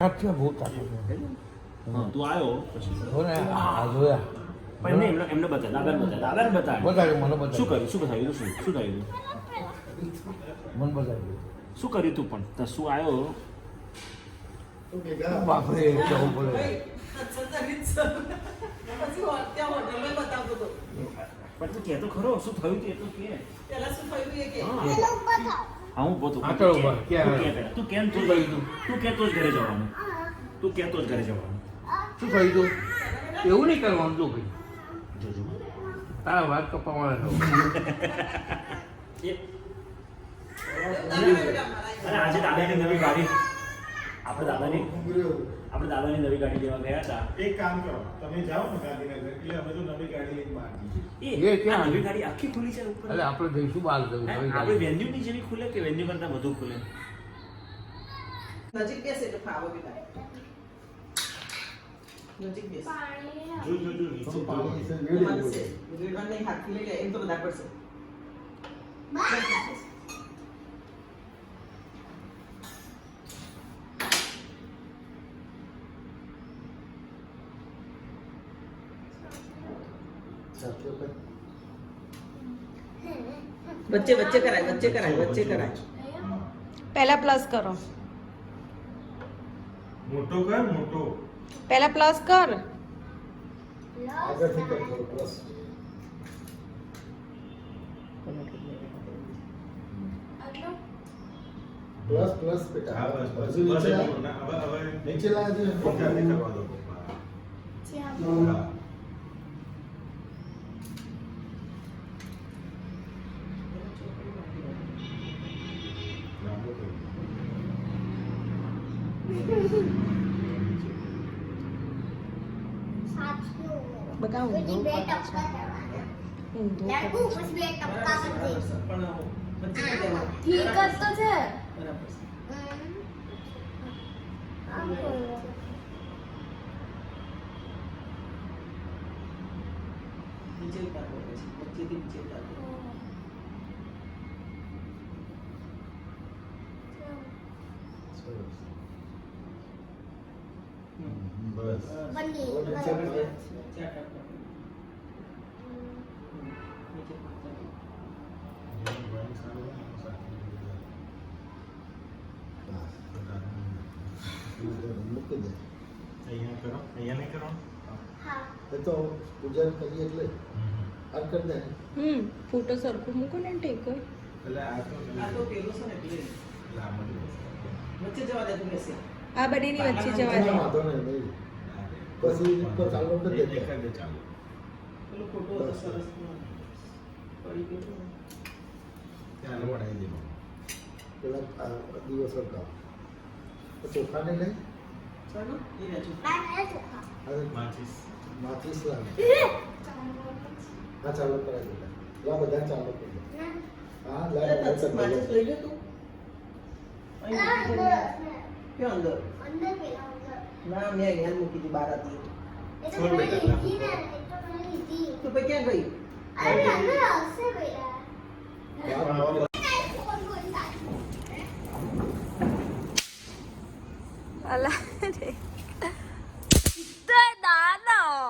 આખી બહુ તાકાત છે. હા તું આવ્યો પછી જોને આ જોયા પણ એમને બતા દાદાને બતા બતાવ્યું મને બતાવ્યું શું કર્યું શું થયું શું થયું મને બતાવ્યું શું કર્યું તું પણ તો શું આવ્યો બાપરે કેવું બોલે પણ તું કહેતો ખરો શું થયું તે તો કે હા હું પોતું આ કરો ઉભા. તું કેમ તું ગયું તું કહેતો જ ઘરે જવાનું તું કહેતો જ ઘરે જવાનું શું થયું તું એવું નહીં કરવાનું જો ભાઈ જોજો તારા વાત કપાવવાના અને આજે દાદાની નવી ગાડી આપણે દાદાની નવી ગાડી લેવા ગયા હતા એક કામ કરો તમે જાઓ ને ગાંધીનગર એટલે અમે તો નવી ગાડી લઈને બહાર જઈએ. એ એ ક્યાં? નવી ગાડી આખી ખુલી છે ઉપર એટલે આપણે જઈશું બહાર જવું હે? નવી આપણે ગાડી. વેન્યુ ની જેવી ખુલે કે વેન્યુ કરતા વધુ ખુલે નજીક બેસે તો ફાવો બેટા નજીક બેસ જો નીચે માનસે વિડીયો નહીં હાથ લઈ લે એમ તો બધા પડશે વચ્ચે કરાય પહેલા પ્લસ કરો મોટો કર મોટો પહેલા પ્લસ કર આગળથી કર થોડો પ્લસ પ્લસ પ્લસ બેટા હા બસ બસ હજુ બસ નીચે એટલું. લાવ. ના, હવે નીચે લાવજો. પંજાબી કરવા દો હા. લાંબો કરો. બધા ઊંધો પણ કરે છે. ઊંધો કરે છે. પણ વચ્ચે નહીં દેવાનું. ઠીક જ તો છે બરાબર છે. નીચે ઉતારવો પછી વચ્ચેથી નીચે ઉતારવો સરસ. બસ હવે નીચે લાવ. ડ્રોઈંગ સારું હોય ને, સારું બસ. મૂકી દે. અહીંયા કરો અહીંયા નહીં કરો એ તો પૂજા કરીએ એટલે આ કરી દે. ફોટો સરખું મૂકો ને ટેકો એટલે આ તો આ તો પેલું છે ને એટલે લાંબો દિવસ. વચ્ચે જવા દે તું બેસે આ બંનેની વચ્ચે જવા દે વાંધો નહીં નહીં. પછી ઉપર ચાલુ કરી દે. એક જ ચાલુ પેલું ફોટો હતો સરસ પડી ગયો ત્યાં વડાઈ દેવાનું પેલા આ દિવસ હતા ચોખાને લઈ ચાલો એ રહેજો હવે માચીસ માચીસ લાવ. હા ચાલુ કરાવી દે. લા બધા ચાલુ કરી દે. હા લા બધા માચીસ ચાલુ. લઈ લે તું ક્યાં અંદર ના મેં અહીંયા જ મૂકી હતી બહાર હતી છોડ બેટા તું પછી ક્યાં ગઈ અલા રે તે દાદા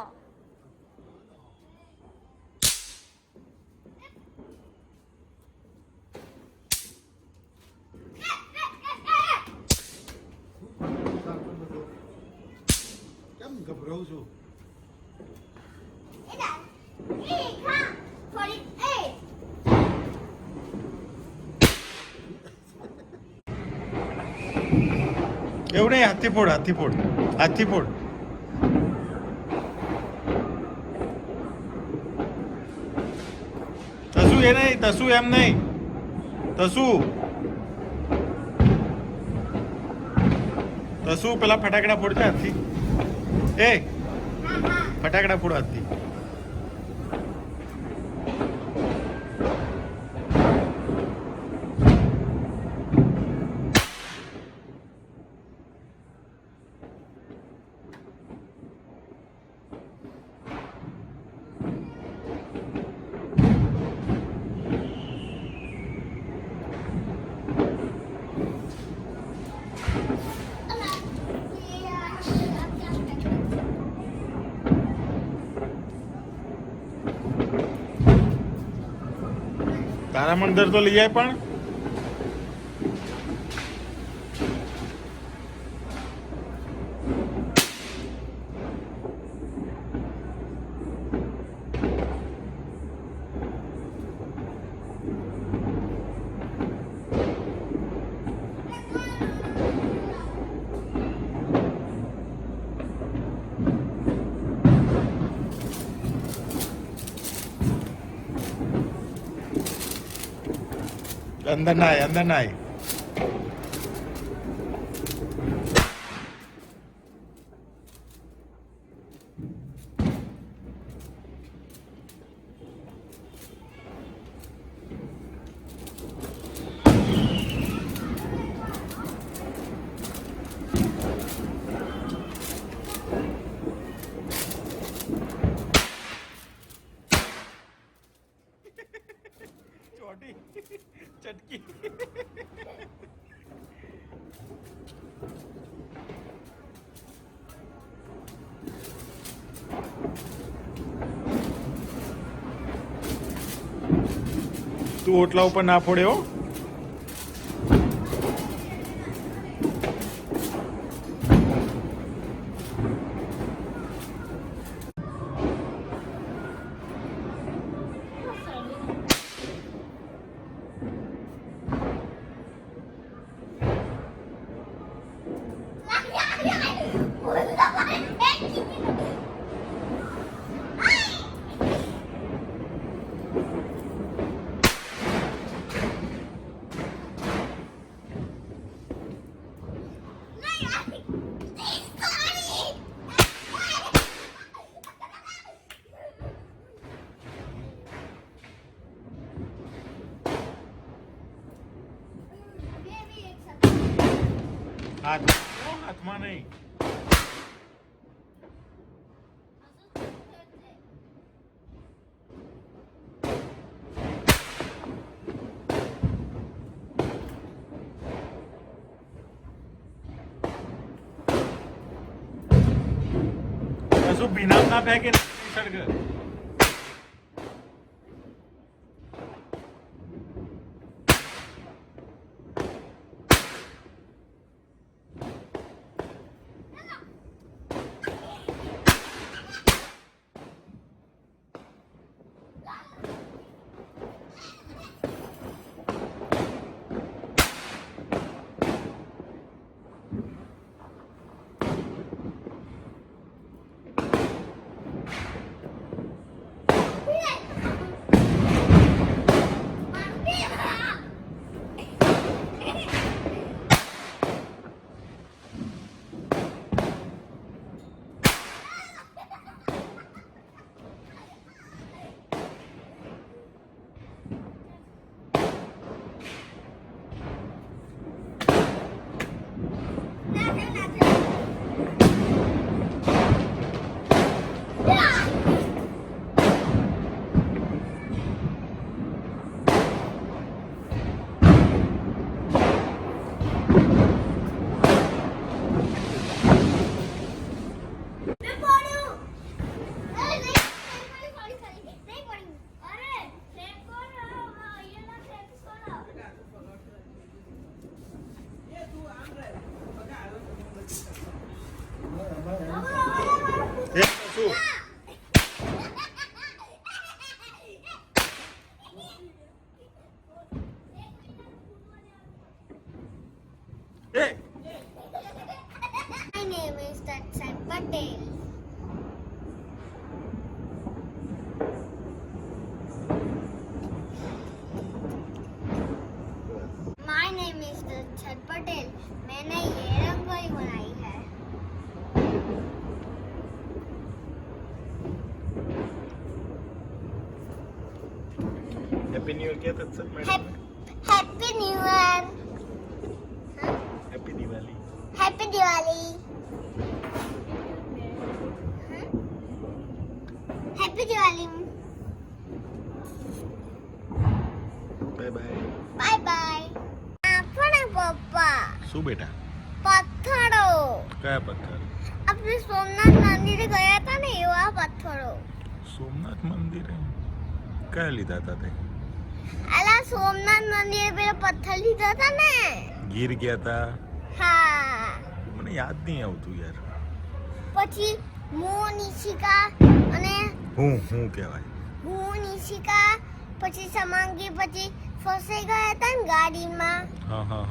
કેમ ગભરાઉં છું એવું નહીં હાથથી ફોડ તસુ એ નહીં તસુ એમ નહીં તસુ પેલા ફટાકડા ફોડતા હાથથી એ ફટાકડા ફોડ હાથથી તારા મંદિર તો લઈ જાય પણ અંદર નાય અંદર નાય ચોટી ચટકી તું ઓટલા ઉપર ના ફોડ્યો હાથમાં નહીં કશું ભીનામ ના ફેંકે સળગ My name is Tatsai Patel. My name is Tatsai Patel. मैंने ये रंगोली बनाई है. हैप्पी न्यू ईयर क्या था sir madam Happy New Year. Happy Diwali Happy Diwali. Happy Diwali. Bye bye Bye bye. આપણે પપ્પા શું બેટા પથ્થરો કયા પથ્થર આપણે સોમનાથ મંદિરે ગયા હતા ને એવા પથ્થરો સોમનાથ મંદિરે કયા લીધા હતા તે અલા સોમનાથ મંદિરે પેલો પથ્થર લીધા હતા ને ગીર ગયા હતા હા મને યાદ નહીં આવતું યાર પછી મોનિશિકા અને હું કહેવાય મોનિશિકા પછી સમાંગી પછી ફસાઈ ગયા હતા ને ગાડીમાં હા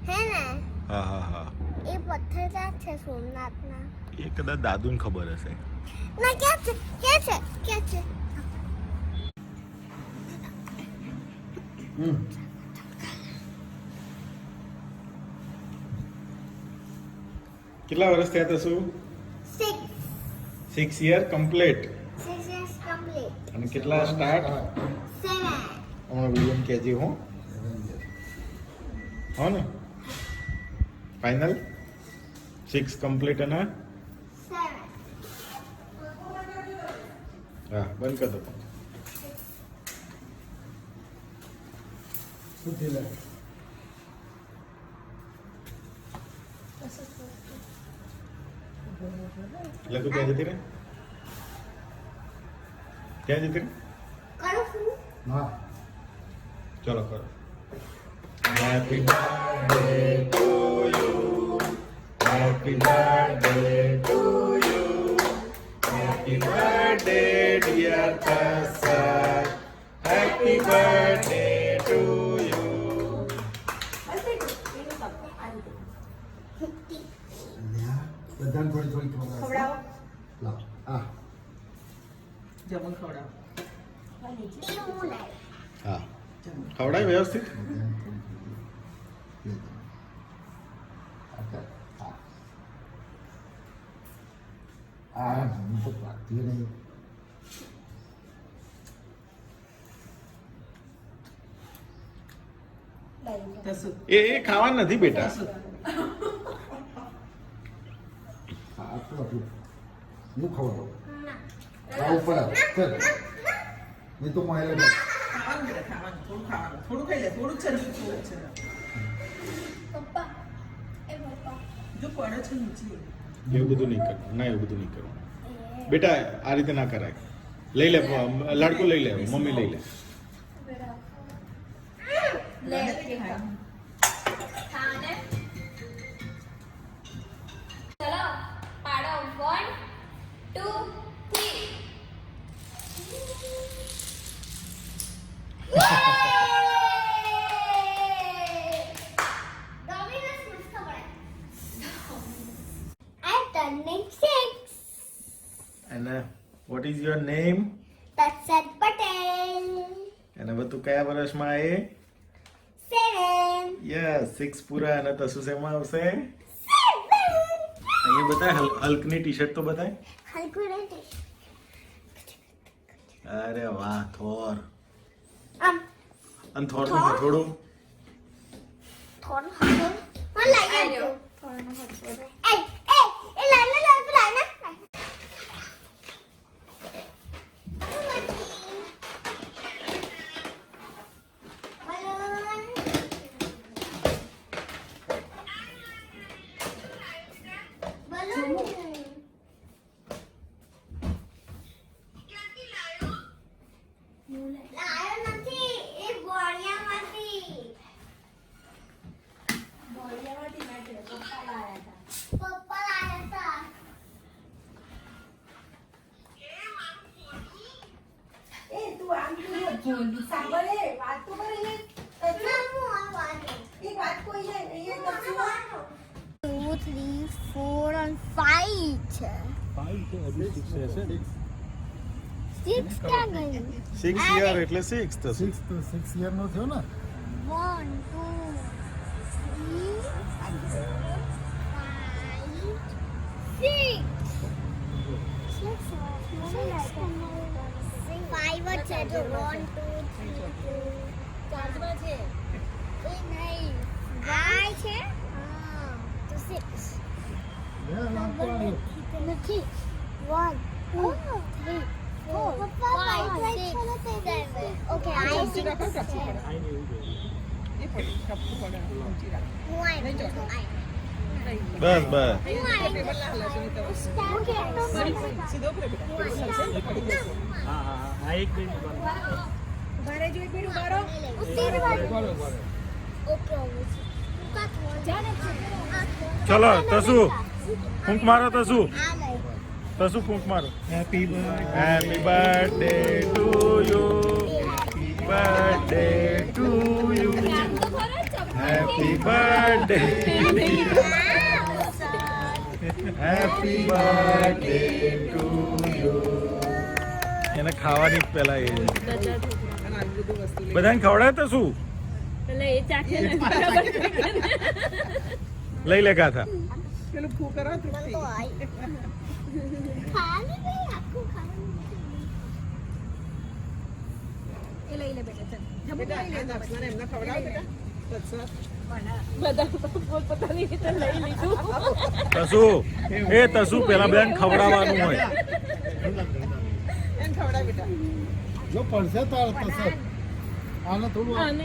હે ને હા એ પથ્થર ક્યાં છે સોમનાથના એ કદાચ દાદુને ખબર હશે ના ક્યાં છે કેટલા વર્ષ થયા હતા શું 6 યર કમ્પ્લીટ 6 years complete અને કેટલા સ્ટાર્ટ 7 હમણાં વિલિયમ કેજી હો ને ફાઇનલ 6 કમ્પ્લીટ અને 7 હા બંધ કર દો શું થયું લે? લગુ ક્યાં જતી રે ક્યાં જતી રે કરો શું હા ચલો કરો happy birthday to you happy birthday to you happy birthday dear કસર હેપી બર્થડે ટુ યુ બધાને થોડી થોડી ખવડાવો. લાવ. હા જમણ ખવડાવ. હું લાવી હા ખવડાય વ્યવસ્થિત હું તો પાકતી નહીં. કશું એ ખાવાનું નથી બેટા હા, આટલું આટલું હું ખવડાવું. ખાવું પડે ચાલ નહીં તો મારે ખાવાનું બેટા, ખાવાનું થોડું ખાઈ લે, થોડું છે ને, થોડું છે પપ્પા એ પપ્પા જો પડે છે નીચે. એવું બધું નહીં કરવાનું ના એવું બધું નહીં કરવાનું બેટા આ રીતે ના કરાય લઈ લે લાડકો લઈ લે મમ્મી લઈ લે લે ખાય. ખાને ચલો પાડો 1 2 3 Dominus must cover. I'm turning 6. અને what is your name Tatsat Patel. અને હવે તું કયા વર્ષમાં આવે 7. યસ 6 પૂરા અને તસુ શેમાં આવશે 7. અહીંયા બતાય હલ્કની ટી શર્ટ તો બતાય Calculate. અરે વાહ થોર Um, અને થોરનું થોડું થોડું હતું. મને લાગી ગયું. થોડું હતું. એ line line. Two, three, four, and 5 છે. 6 ક્યાં ગયું? 6 યર એટલે 6 થશે 6 યરનો થયો ને 1, 2, 3, 5 જ છે જો 1, 2, 3, 4 છે એ નહીં 5 છે હા તો 6 બે લાંબો આવ્યો નથી 1, 2, 3, 4, 5, 6, 7. Okay, I see the 7. એ પડી ટપકું પડે ઊંચી રાખ. હું આઈ બસ બસ પેપર ના હલાવશો નહીં તો. સીધો કરે બેટા. હા એક મિનિટ ઓકે ચલો તસુ ફૂંક મારો તસુ આ લઈ તસુ ફૂંક મારો happy birthday to you birthday to you happy birthday happy birthday to you એને ખાવાની પહેલા એ બધાને ખવડાય તો શું લઈ લે ગાથા પેલું ફૂ કરો મને તો આઈ ખાલી ભાઈ આખું ખાલી બેટા આ દક્ષિણા એમને ખવડાવ બેટા તસુ એ તસુ પેલા બેન ખવડાવવાનું હોય એમ ખવડાવ બેટા જો પડશે તો થશે આને થોડું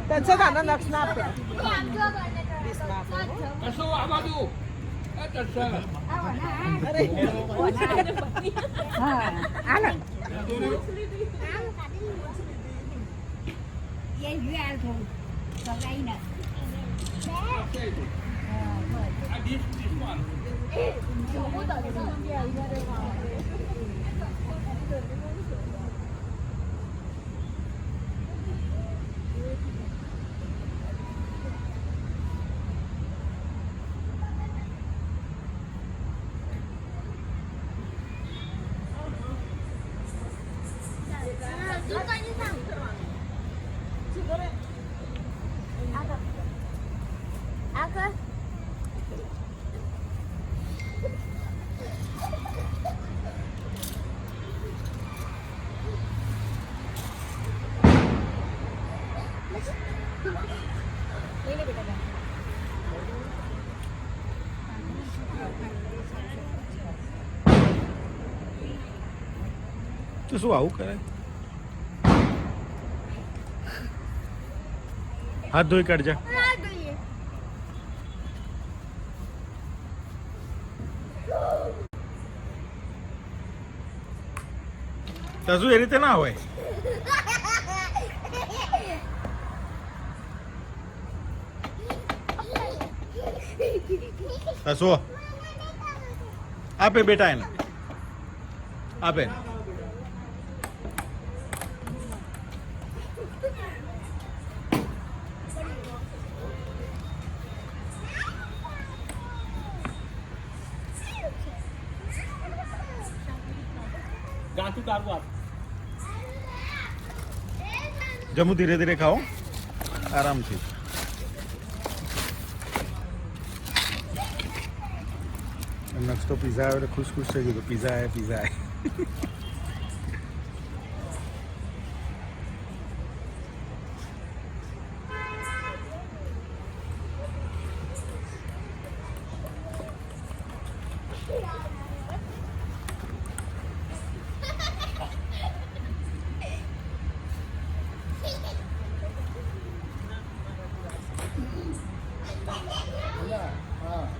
તત્સત આના દક્ષિણા આપે કશું આ બાજુ એ તત્સર. અરે આ ડીશ માં તું કઈ સામ આગળ તો શું આવું કરે હાથ ધોઈ કાઢજા ના જોઈએ તસુ એ રીતે ના હોય તસુ આપે બેટા એને આપે ગાંઠું કાઢવું આપ જમું ધીરે ધીરે ખાઓ આરામથી નક્ષ તો પીઝા આવે ખુશ ખુશ થઈ ગયું પીઝા આવે પીઝા આવે હા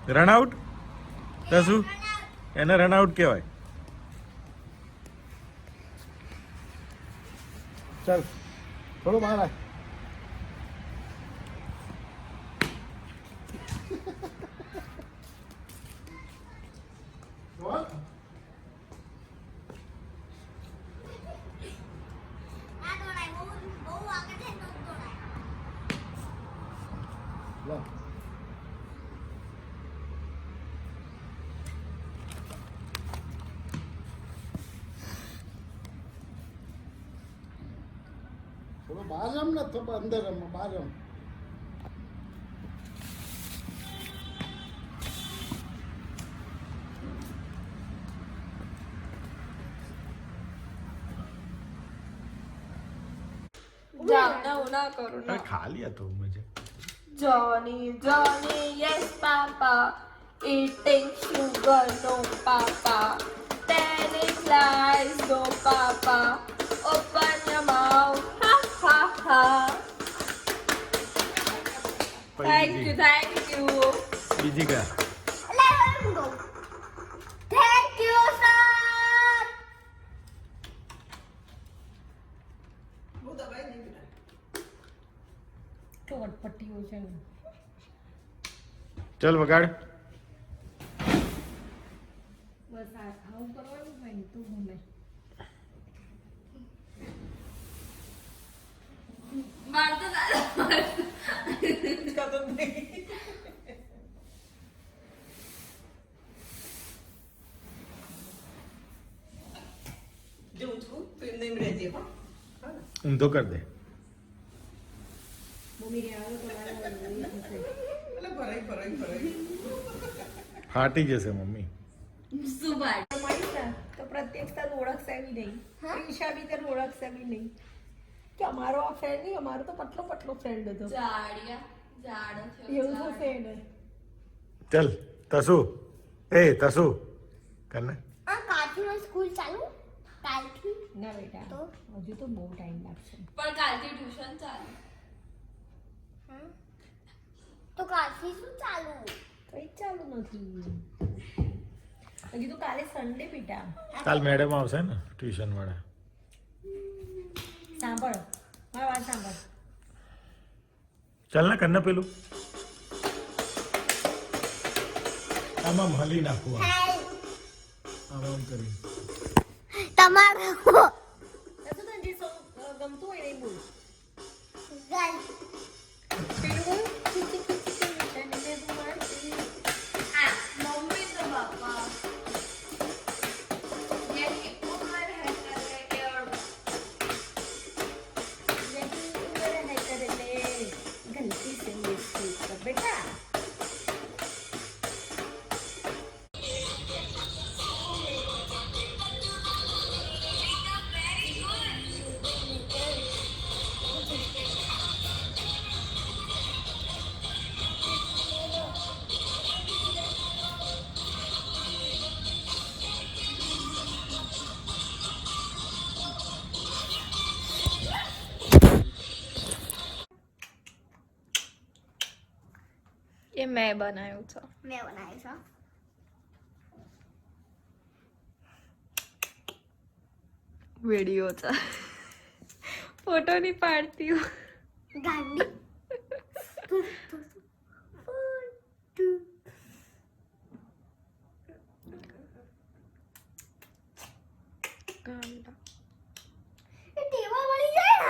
રનઆઉટ તસુ એને રનઆઉટ કહેવાય ચાલ થોડું બહાર આય લો થોડું બહાર રમ ને તો અંદર રમ બહાર રમ જાઓ ના હું ના કરું અરે ના ખા लिया तो मुझे Johnny, yes, Papa. Eating sugar, no, Papa. Telling lies, no, Papa. Open your mouth, ha ha ha. Thank you, thank you. બીજી કા Let him go. Thank you, sir. હું દબાઈ નહીં બેટા. ચોટપટ્ટીઓ છે ને. ચલ વગાડ બસ આવું કરવાનું હોય ને તો ગમે. મારતો દાદા હિંચકાતો જ નહીં. જોઉં છું તું એમ નહીં રહેજે હો. હા ને? ઊંધો કર દે મમ્મી રે આવો તમારા મમ્મી થશે. એટલે ભરાઈ. ફાટી જશે મમ્મી સુબાર મળીશ ને તો પ્રત્યેક તને ઓળખશે બી નહીં. ઈશા બી તને ઓળખશે બી નહીં કે અમારો આ ફ્રેન્ડ નહીં, અમારો તો પતલો ફ્રેન્ડ હતો. જાડિયા જાડો થયો એવું થશે એને. ચલ તસુ એ તસુ કરને આ કાલથી સ્કૂલ ચાલુ કાલથી ના બેટા તો? હજુ તો બહુ ટાઈમ લાગશે. પણ કાલથી ટ્યુશન ચાલે હા તો કાલથી શું ચાલુ કઈ ચાલુ નથી હજી તો કાલે સન્ડે બેટા. કાલ મેડમ આવશે ને ટ્યુશન વાળા સાંભળ મારી વાત સાંભળ. ચાલ ને કરને પેલું આમાં હલી નાખવું આમ કરી તમારો તો તને જે ગમતું હોય એ બોલ. ગલ પેલું ખીચી તને તું મારતી. આ મમ્મી તો બાપા યહી ઉમર હે કરે કે ઓર नहीं उम्र है कर ले गलती से मिस्टेक कर बेटा. ये मैं बनाया था મેં બનાવી છે वीडियो था फोटो नहीं पाड़ती हूँ ગાંડી ટેવા પડી જાય ને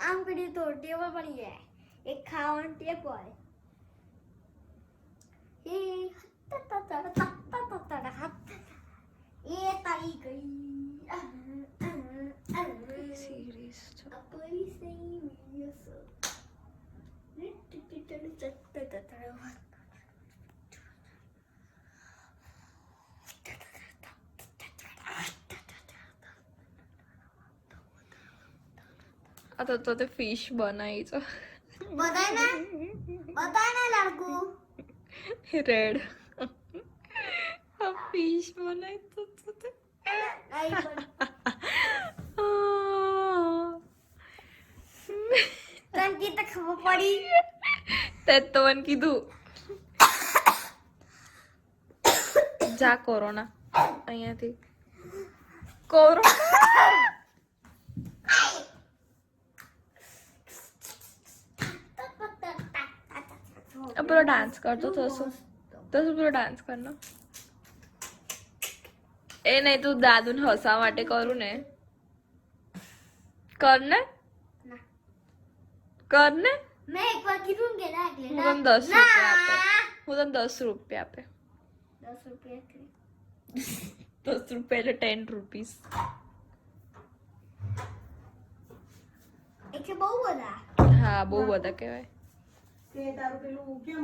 આમ કરીને તો ટેવા પડી જાય એક ખાવાનું ટેપ હોય એ તારી ગઈ सीरीज આપણી સહી आता तो ते फिश बनायचं બધાને લાડકુ रेड फिश बनायचं होतं ते. તને કીધું ખબર પડી त्यात तो पण કીધું જા કોરોના અહીંયાથી કોરોના अब पूरा डांस कर तो पूरा डांस करना એ નહીં તું દાદુ ને હસવા માટે કરું ને કર ને મેં એકવાર કીધું કે ના એટલે હું તને 10 રૂપિયા આપે હું તને 10 રૂપિયા આપે 10 રૂપિયા કે 10 રૂપિયા એટલે 10 રૂપીસ એટલે બહુ બધા હા બહુ બધા કહેવાય તે તારું પેલું કેમ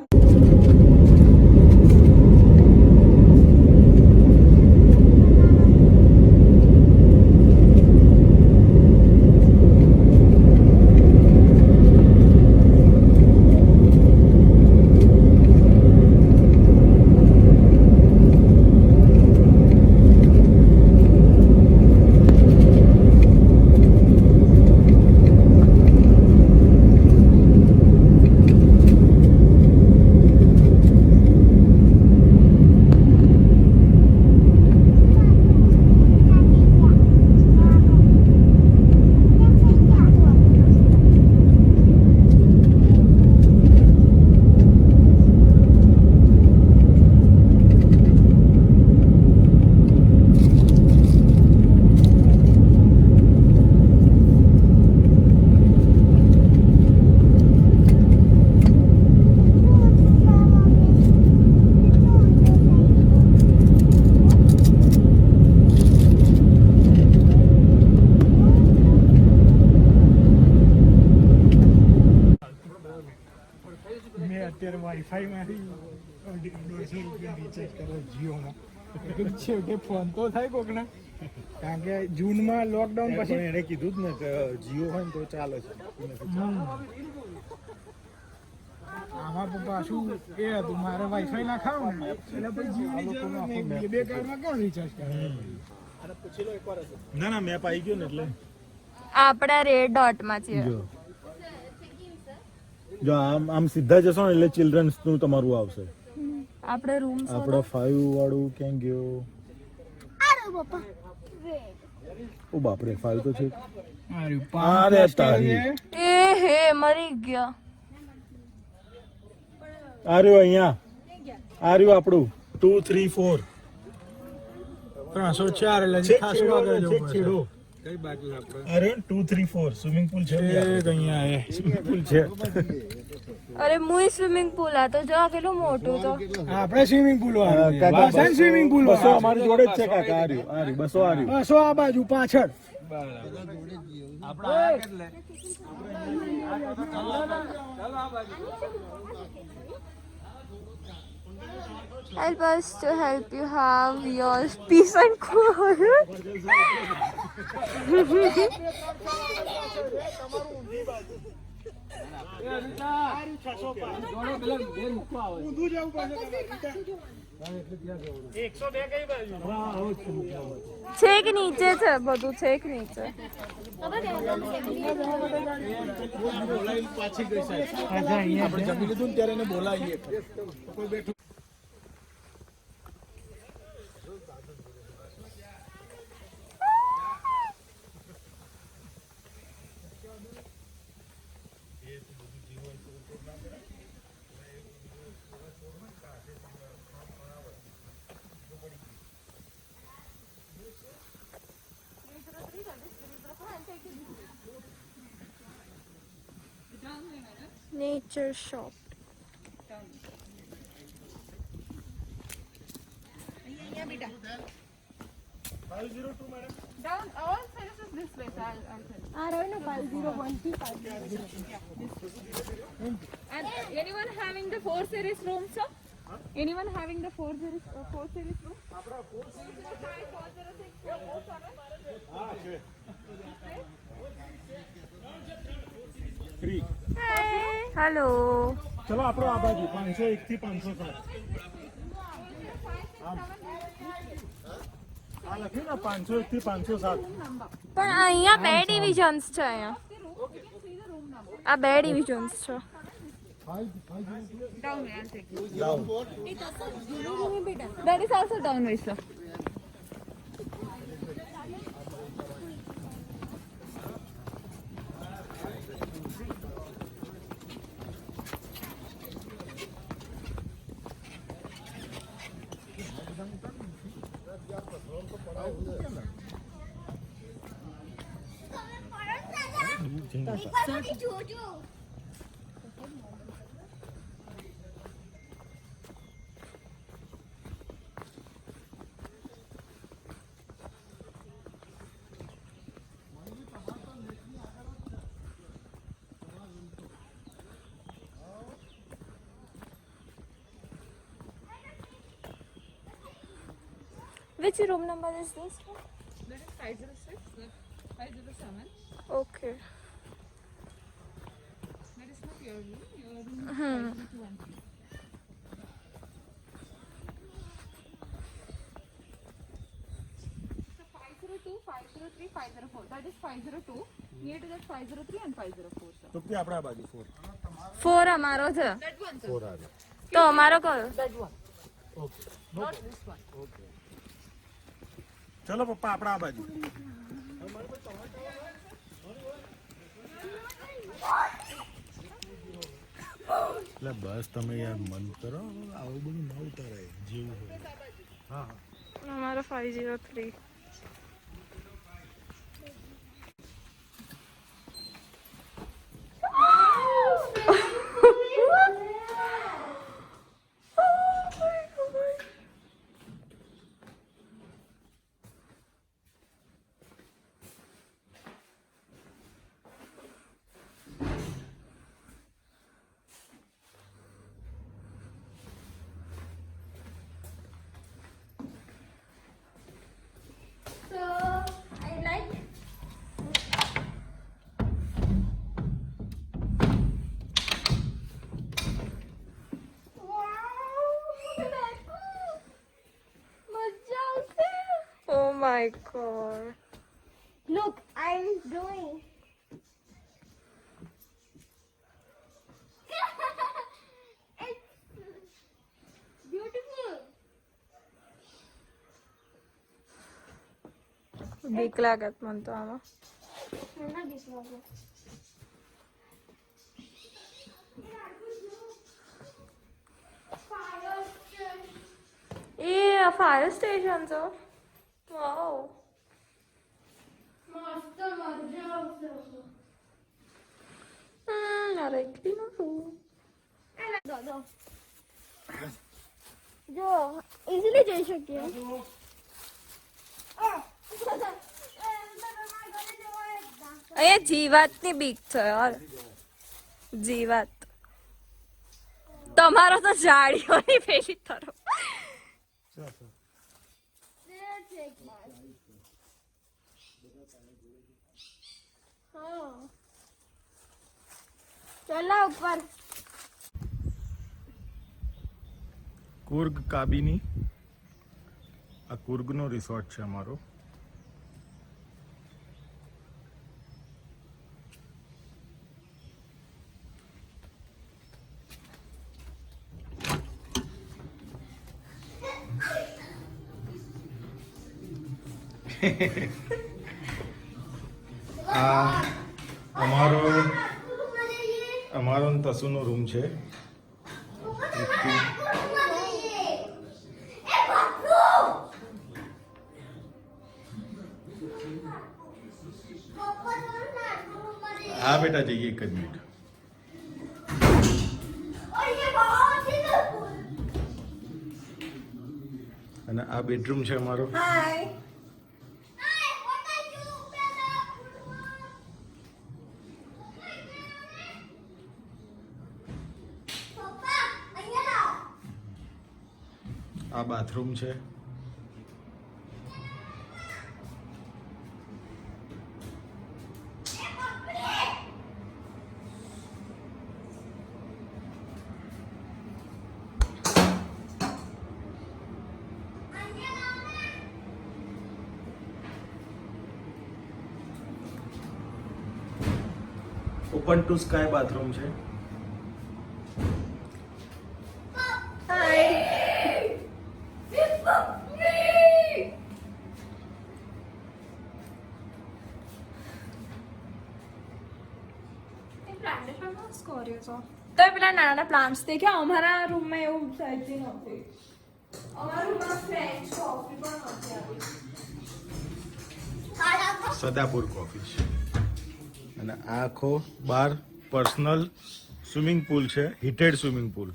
વાઈફાઈ માંથી 150 રૂપિયા રિચાર્જ કરો જીઓમાં છેવટે ફોન તો થાય કોકના, કારણ કે જૂનમાં લોકડાઉન પછી એને કીધું જ ને કે જીઓ હોય ને તો ચાલે છે. આમાં તો પાછું એ હતું મારે વાઈફાઈ ના ખાવ ને એટલે પછી જીઓ બે કાર્ડમાં કોણ રિચાર્જ કરે? ના ના મેપ આવી ગયો ને એટલે આપણા રેડ ડોટમાં છીએ. જો આમ સીધા જશો ને એટલે ચિલ્ડ્રન્સ નું તમારું આવશે. આપણે રૂમ આપણો 5 વાળું ક્યાં ગયો? આરો પપ્પા ઓ બાપરે 5 તો છે. અરે તારી એ હે મરી ગયા. આ રહ્યું અહીંયા, આ રહ્યું આપણું 2 3 4 304 એટલે ખાસું આગળ જવું પડશે. કઈ બાજુ આપણે? આ રહ્યું 2 3 4 સ્વિમિંગ પુલ છે અહીંયા સ્વિમિંગ પુલ છે. અરે મુઈ સ્વિમિંગ પુલ આ તો જો કેટલું મોટું તો. આપણે સ્વિમિંગ પુલ વાળું સ્વિમિંગ પુલ બસો અમારી જોડે જ છે કાકા. આ રહ્યું બસો આ રહ્યું બસો આ બાજુ પાછળ. Help us to help you have your peace and quiet. છેક નીચે છે બધું, છેક નીચે. આપણે જમી લીધું ને ત્યારે એને બોલાવીએ. કોઈ બેઠું Nature shop. Down all services this way, sir. આ રહ્યો ને 501 થી 501. And anyone having the 4 series room, sir? Anyone having the 4 series room? Free. Hello. ચલો આપણો આ બાજુ 501 થી 507. આ લખ્યું ને 501 થી 507. પણ અહીંયા બે ડિવિઝન્સ છે. અહીંયા આ બે ડિવિઝન્સ છે. Down way, I'll take you. That is also down way, sir. જોજો Which room number is this one? That is 506, 507. Okay. That is not your room. Your room is 50213. So 502, 503, 504. That is 502. Near to that 503 and 504, sir. તો કે આપણા બાજુ 4. 4 અમારો છે. That one, sir. 4 આવે. તો અમારો કયો? That one. Okay. Not this one. Okay. ચલો પપ્પા આપણા આ બાજુ. એટલે બસ તમે યાર મન કરો, આવું બધું ન ઉતારાય જેવું હોય. હા હા અમારો 503. my god. Look, I'm doing. It's beautiful. બીક લાગત મને તો આમાં. Not this one. A fire station છે. વાવ. અરે એકલી નથી. જો ઇઝીલી જઈ શકીએ. અહીંયા જીવાતની બીક છે યાર. જીવાત. તમારો તો જાળીઓની પેલી તરફ. ચલા ઉપર. કુર્ગ કાબીની. આ કુર્ગનો રિસોર્ટ છે અમારો. આ અમારો ને તસુનો રૂમ છે. હા બેટા જઈએ એક જ મિનિટ. અને આ બેડરૂમ છે અમારો. હાય. આ બાથરૂમ છે. ઓપન ટુ સ્કાય બાથરૂમ છે. તો પેલા નાના પ્લાન્ટ્સ દેખ્યા અમારા રૂમમાં એવું સાઈઝ નથી. અમારા રૂમમાં ફ્રેન્ચ કોફી પણ નથી આવી. સદાપુર કોફી છે. અને આ આખો બાર પર્સનલ સ્વિમિંગ પુલ છે. Heated swimming pool.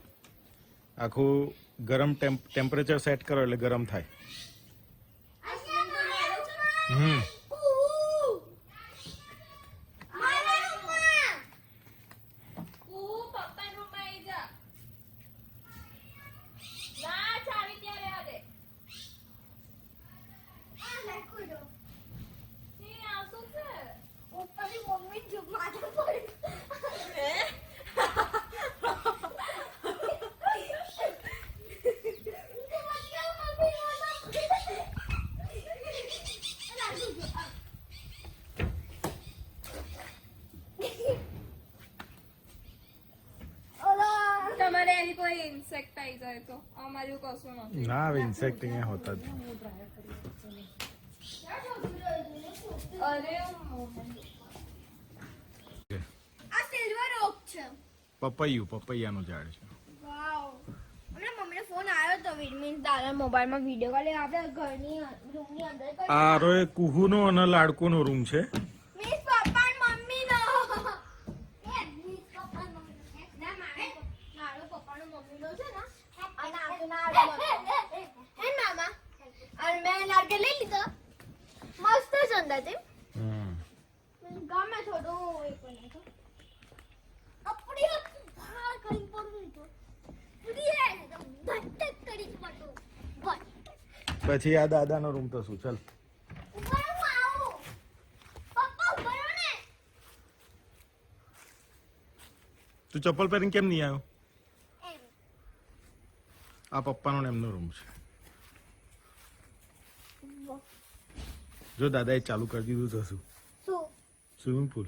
આખું ગરમ ટેમ્પરેચર સેટ કરો એટલે ગરમ થાય. તમારે એની કોઈ ઇન્સેક્ટ આવી જાય તો અમારું કશું નથી. ના હવે ઇન્સેક્ટ અહીંયા હોતા જ નહીં. અરે આ સિલ્વર ઓક છે. પપૈયાનું ઝાડ છે. વાવ. હમણાં મમ્મીનો ફોન આવ્યો તો મીન્સ દાદા મોબાઈલમાં વિડીયો કોલ આપણે ઘરની રૂમની અંદર કરી. આ રોય કુહુનો અને લાડકોનો રૂમ છે. મીન્સ પપ્પા અને મમ્મીનો. મીન્સ પપ્પા મમ્મી ના મારો પપ્પાનો મમ્મીનો છે ને અને આજના હે મામા અને મેં નારકેલ લઈ લીધો. મસ્ત છે અંદાજે. ગમે થોડું એ પણ છે. આપણી ભાર કરી પડું તો પૂરી ધટક કરી પડું. પછી આ દાદાનો રૂમ તો શું. ચાલ ઉપર આવો પપ્પા ઉપર ને. તું ચપ્પલ પહેરીને કેમ નહીં આવ્યો. આ પપ્પાનો ને એમનો રૂમ છે. જો દાદાએ ચાલુ કરી દીધું તો શું શું સ્વિમિંગ પુલ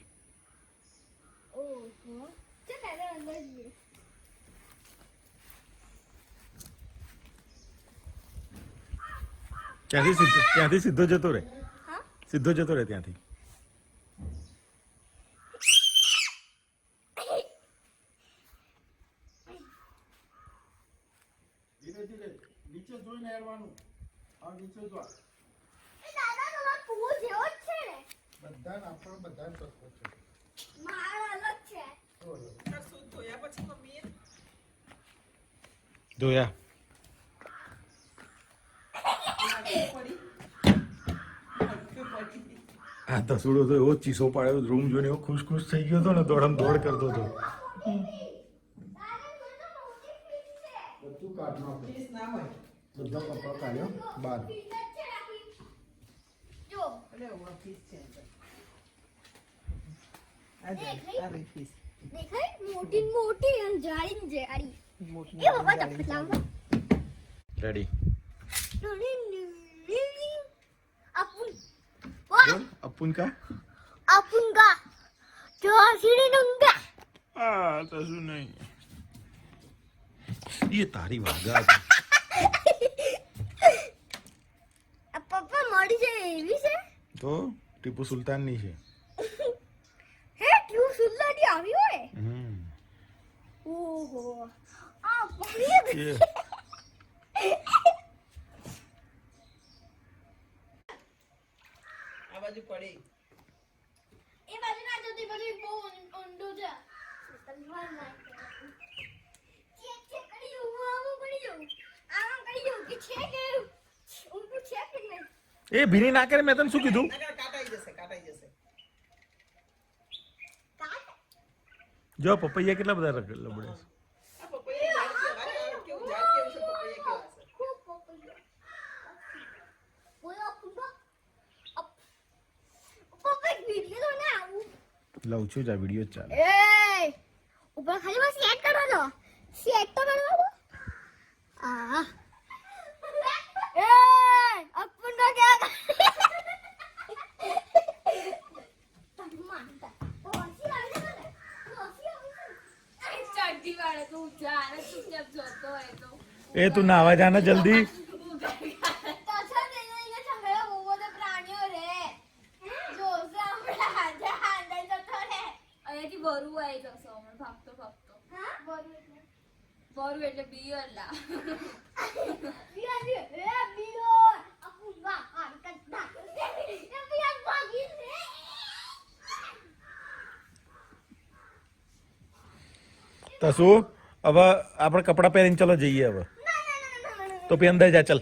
ઓહો ચાલ પહેલા અંદર જઈએ ત્યાંથી સીધો જતો રહે હા સીધો જતો રહે ત્યાંથી ધીરે ધીરે નીચે જોઈને હેરવાનું. હા નીચે જો. એ દાદા તમારો પૂરો જેવો જ છે ને બધાને આપણો બધાને સરખો છે. મારો અલગ છે ધોયા આ તસુડો તો એવો ચીસો પાડ્યો રૂમ જોઈને એવો ખુશ ખુશ થઈ ગયો હતો ને દોડમ દોડ કરતો હતો બધું કાઢ નાખો. બધા કપડા કાઢ્યો બહાર. જો દેખાય મોટી મોટી અને જાડી જાડી એ બાબા ચપ્પલ લાવો રેડી આપુન અપુન કા apunga jo sini nungga આ તસુ નહીં ये તારી વાગા હતી. papa mori je evi se તો ટીપુ સુલતાન ની છે he tu sulladi avi hoye oho ah pari એ આ બાજુ પડી e baju na jodi baju bo undo ja તલવાર ના ચેક ચેક કરી જો આમ કરી જો કે છે કે ઉनको છે કે નહીં એ ભીની ના કરે મેં તને શું કીધું કાટાઈ જશે કાટ જો પપૈયા કેટલા બધા લબડે છે આ પપૈયા કેવું ઝાડ કેવું છે પપૈયા કેવા છે ખૂબ પોપુલર બોલો પૂંગો પપ્પા વિડિયો તો ના આવું લઉં છું જ આ વિડીયો ચાલે એ ઉપર ખાલી બસ સેટ કરો છો સેટ તો કરવાનું આ એ અપન કા ક્યાં ચડ્ડી વાળે તો ઊંચા અને ચૂપચાપ જોતો હોય તો એ તું નાવા જા ને જલ્દી અહીંયાથી બરું આવી જશો હમણાં ભાગતો બરું એટલે બિયરલા તો શું હવે આપણે કપડાં પહેરીને ચલો જઈએ હવે તો પછી અંદર જા ચલ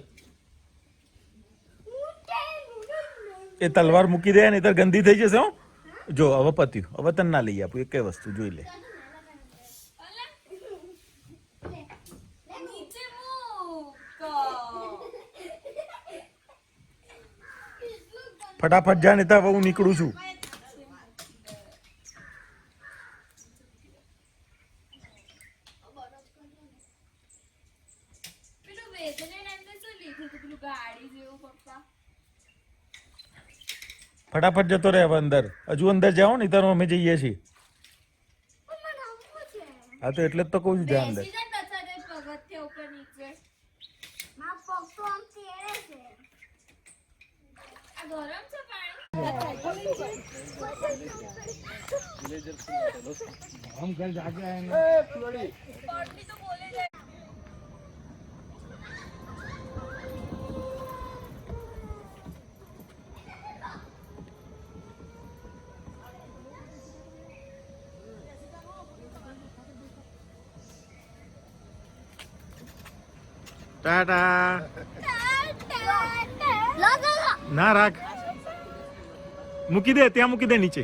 એ તલવાર મૂકી દે ને તો ગંદી થઈ જશે હો જો હવે પત્યું હવે તને ના લઈ આપું એક વસ્તુ જોઈ લે નીચે મૂક ફટાફટ જા ને તો હવે હું નીકળું છું પેલું વેચને એમને શું લીધું હતું પેલું ગાડી જેવું પપ્પા ફટાફટ જતો રહે હવે અંદર હજુ અંદર જાઓ ને તારો અમે જઈએ છીએ હા તો એટલે જ તો કહું છું જા અંદર બેસી જા તછાડે પગથિયા ઉપર નીચે મારા પગ તો આમ તેડે છે આ ગરમ છે પાણી हम कल जाके आएंगे પોટલી તો બોલે જાય ટાટા લગા ના રાખ મૂકી દે ત્યાં મૂકી દે નીચે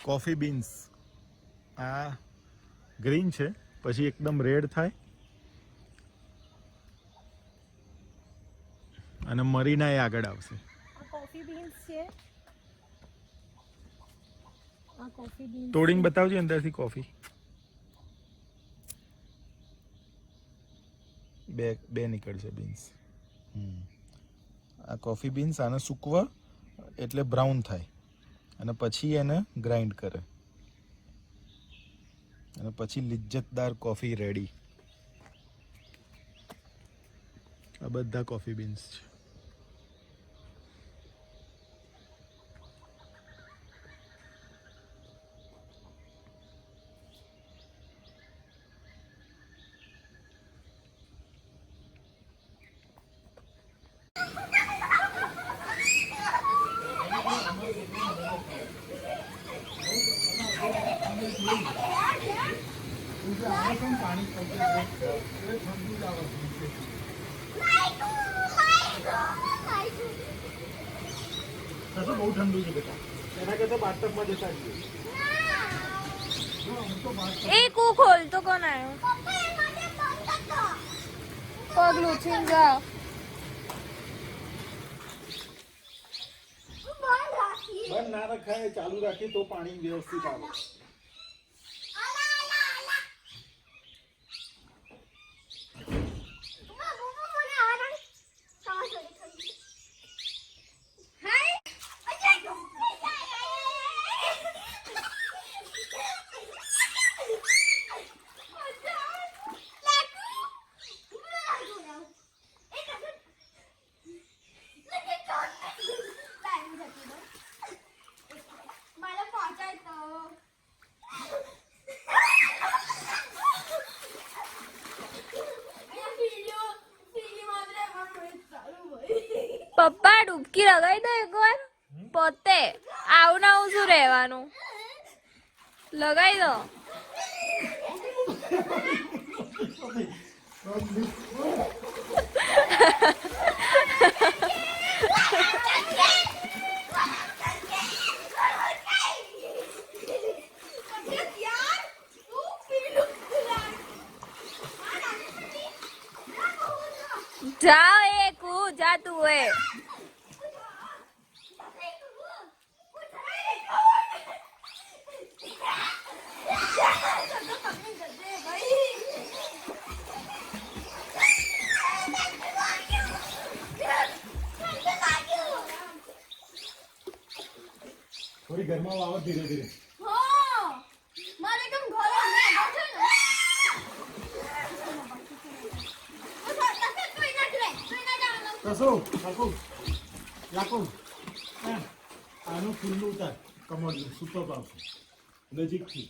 કોફી બીન્સ આ ગ્રીન છે, પછી એકદમ રેડ થાય અને મરીના એ આગળ આવશે. આ કોફી બીન્સ છે. આ કોફી બીન્સ તોડીને બતાવજો અંદરથી કોફી. બે નીકળશે બીન્સ. આ કોફી બીન્સ આને સૂકવા એટલે બ્રાઉન થાય અને પછી એને ગ્રાઇન્ડ કરે અને પછી લિજ્જતદાર કોફી રેડી. આ બધા કોફી બીન્સ છે. બહુ ઠંડુ છે બેટા, એના કરતા બાથટબમાં જતા રહીએ. એ કુ ખોલ તો કોણ આવ્યો? પગ લૂછીને જા. બંધ ના રખાય, ચાલુ રાખી તો પાણી વ્યવસ્થિત આવે. પપ્પા ડૂબકી લગાવી દો એકવાર. પોતે આવું ના આવું શું રહેવાનું, લગાવી દો. જાઓ એ કુ જા તું એ. થોડી ઘરમાં આવો ધીરે ધીરે. મારે કેમ ઘરે આનું ખુલ્લું ઉતાર, કમરનું સુપર આવશે નજીકથી.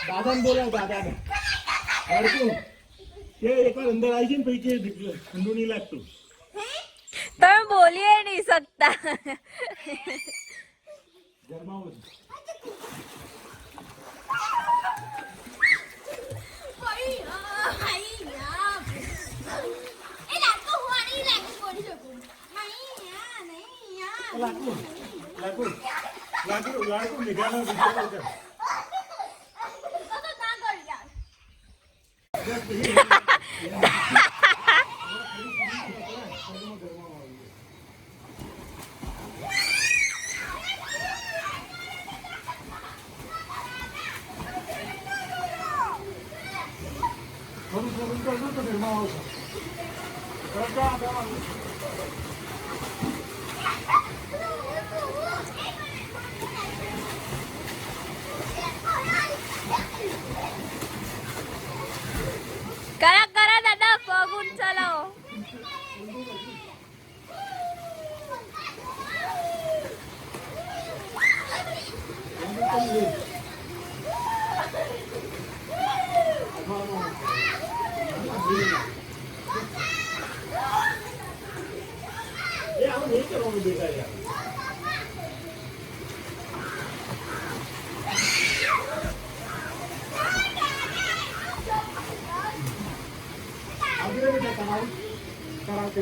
દાદાને બોલાવ, દાદાને. હરકું કે એકવાર અંદર આવી છે ને પછી કે ઠંડુ નહીં લાગતું. તમે બોલી નહીં શકતા. ઘરમાં લાગતું લાગતું લાગતું લાગતું નિઘાનો વિચાર કર. થોડું થોડું કરજો તો ઘરમાં આવશે. કરા કરા દાદા, પગ ઊંચા લાવો. એ આવું નહીં કરવાનું બેટા યાર. આવજો બેટા તમારું કરાવતો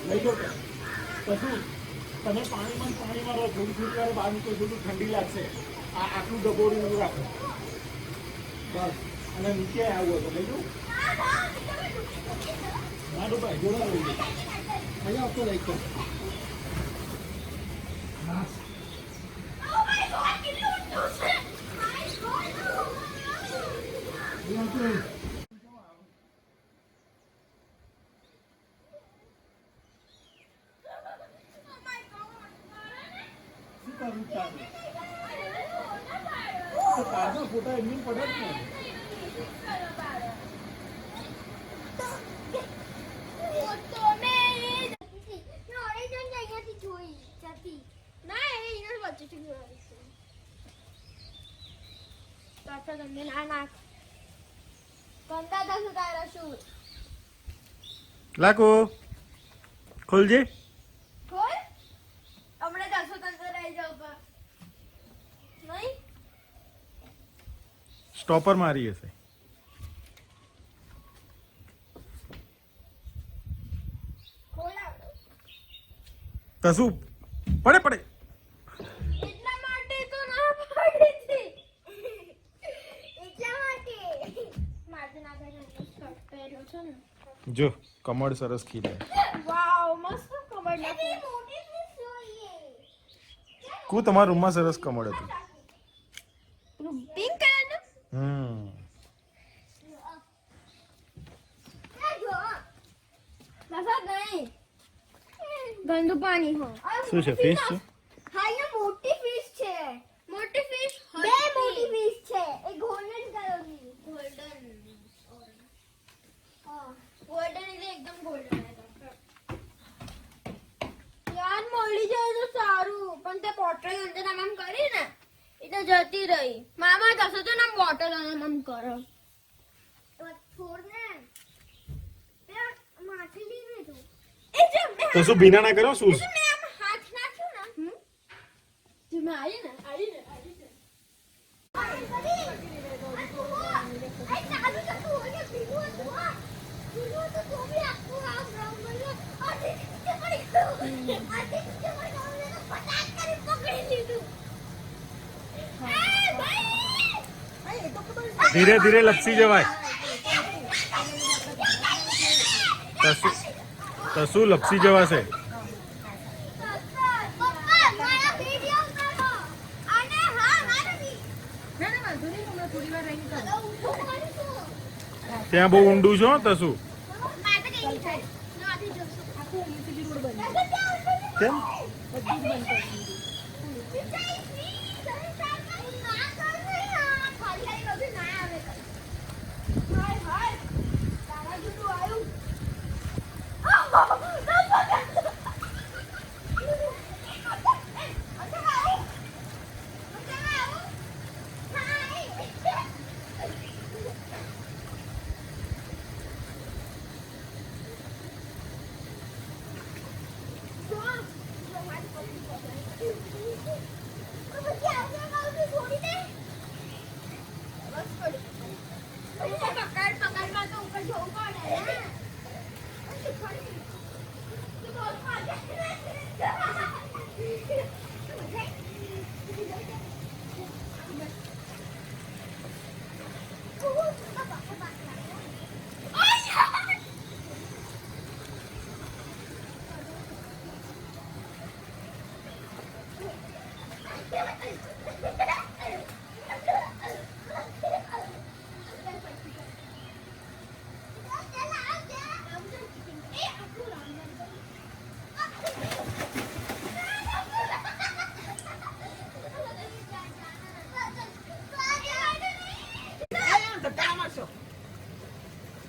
લઈ લો પછી તમે પાણીમાં રહો થોડી વાર બહાર નીકળો થોડું ઠંડી લાગશે આટલું ડબોડી રાખો બસ અને નીચે આવું હતો લઈ જાઉં ના ડૂબાય જોડા લઈ લો અહીંયા આવતો લઈ જાઓ ફોટા એમની પડે જ ને લાકો ખોલજે સ્ટોપર મારી હશે તસુ પડે પડે એટલા માટે તો ના પાડી હતી એટલા માટે મારે ના શર્ટ પહેર્યો છે ને જો કમળ સરસ ખીલે વાવ મસ્ત કમળ મોટી ફિશ જોઈએ કુ તમારા રૂમમાં સરસ કમળ હતું પિંક કલર ગંદુ પાણી હો શું છે ફિશ છે હા એ મોટી ફિશ છે મોટી ફિશ બે મોટી ફિશ છે એક ગોલ્ડન કલરની ગોલ્ડન હા ગોલ્ડન એટલે એકદમ ગોલ્ડન યાર મળી જાય તો સારું પણ તે બોટલ અંદર આમ કરી ને એટલે જતી રહી મામા દસો તો ના બોટલ આમ કરો તો છોડ ને તે માછલી ને તો એ જે તો શું ભીના ના કરો શું મેં આમ હાથ નાખ્યો ને તું મે આવી ને ધીરે ધીરે લપસી જવાય તસુ લપસી જવાશે ત્યાં બહુ ઊંડું છો તસુ કેમ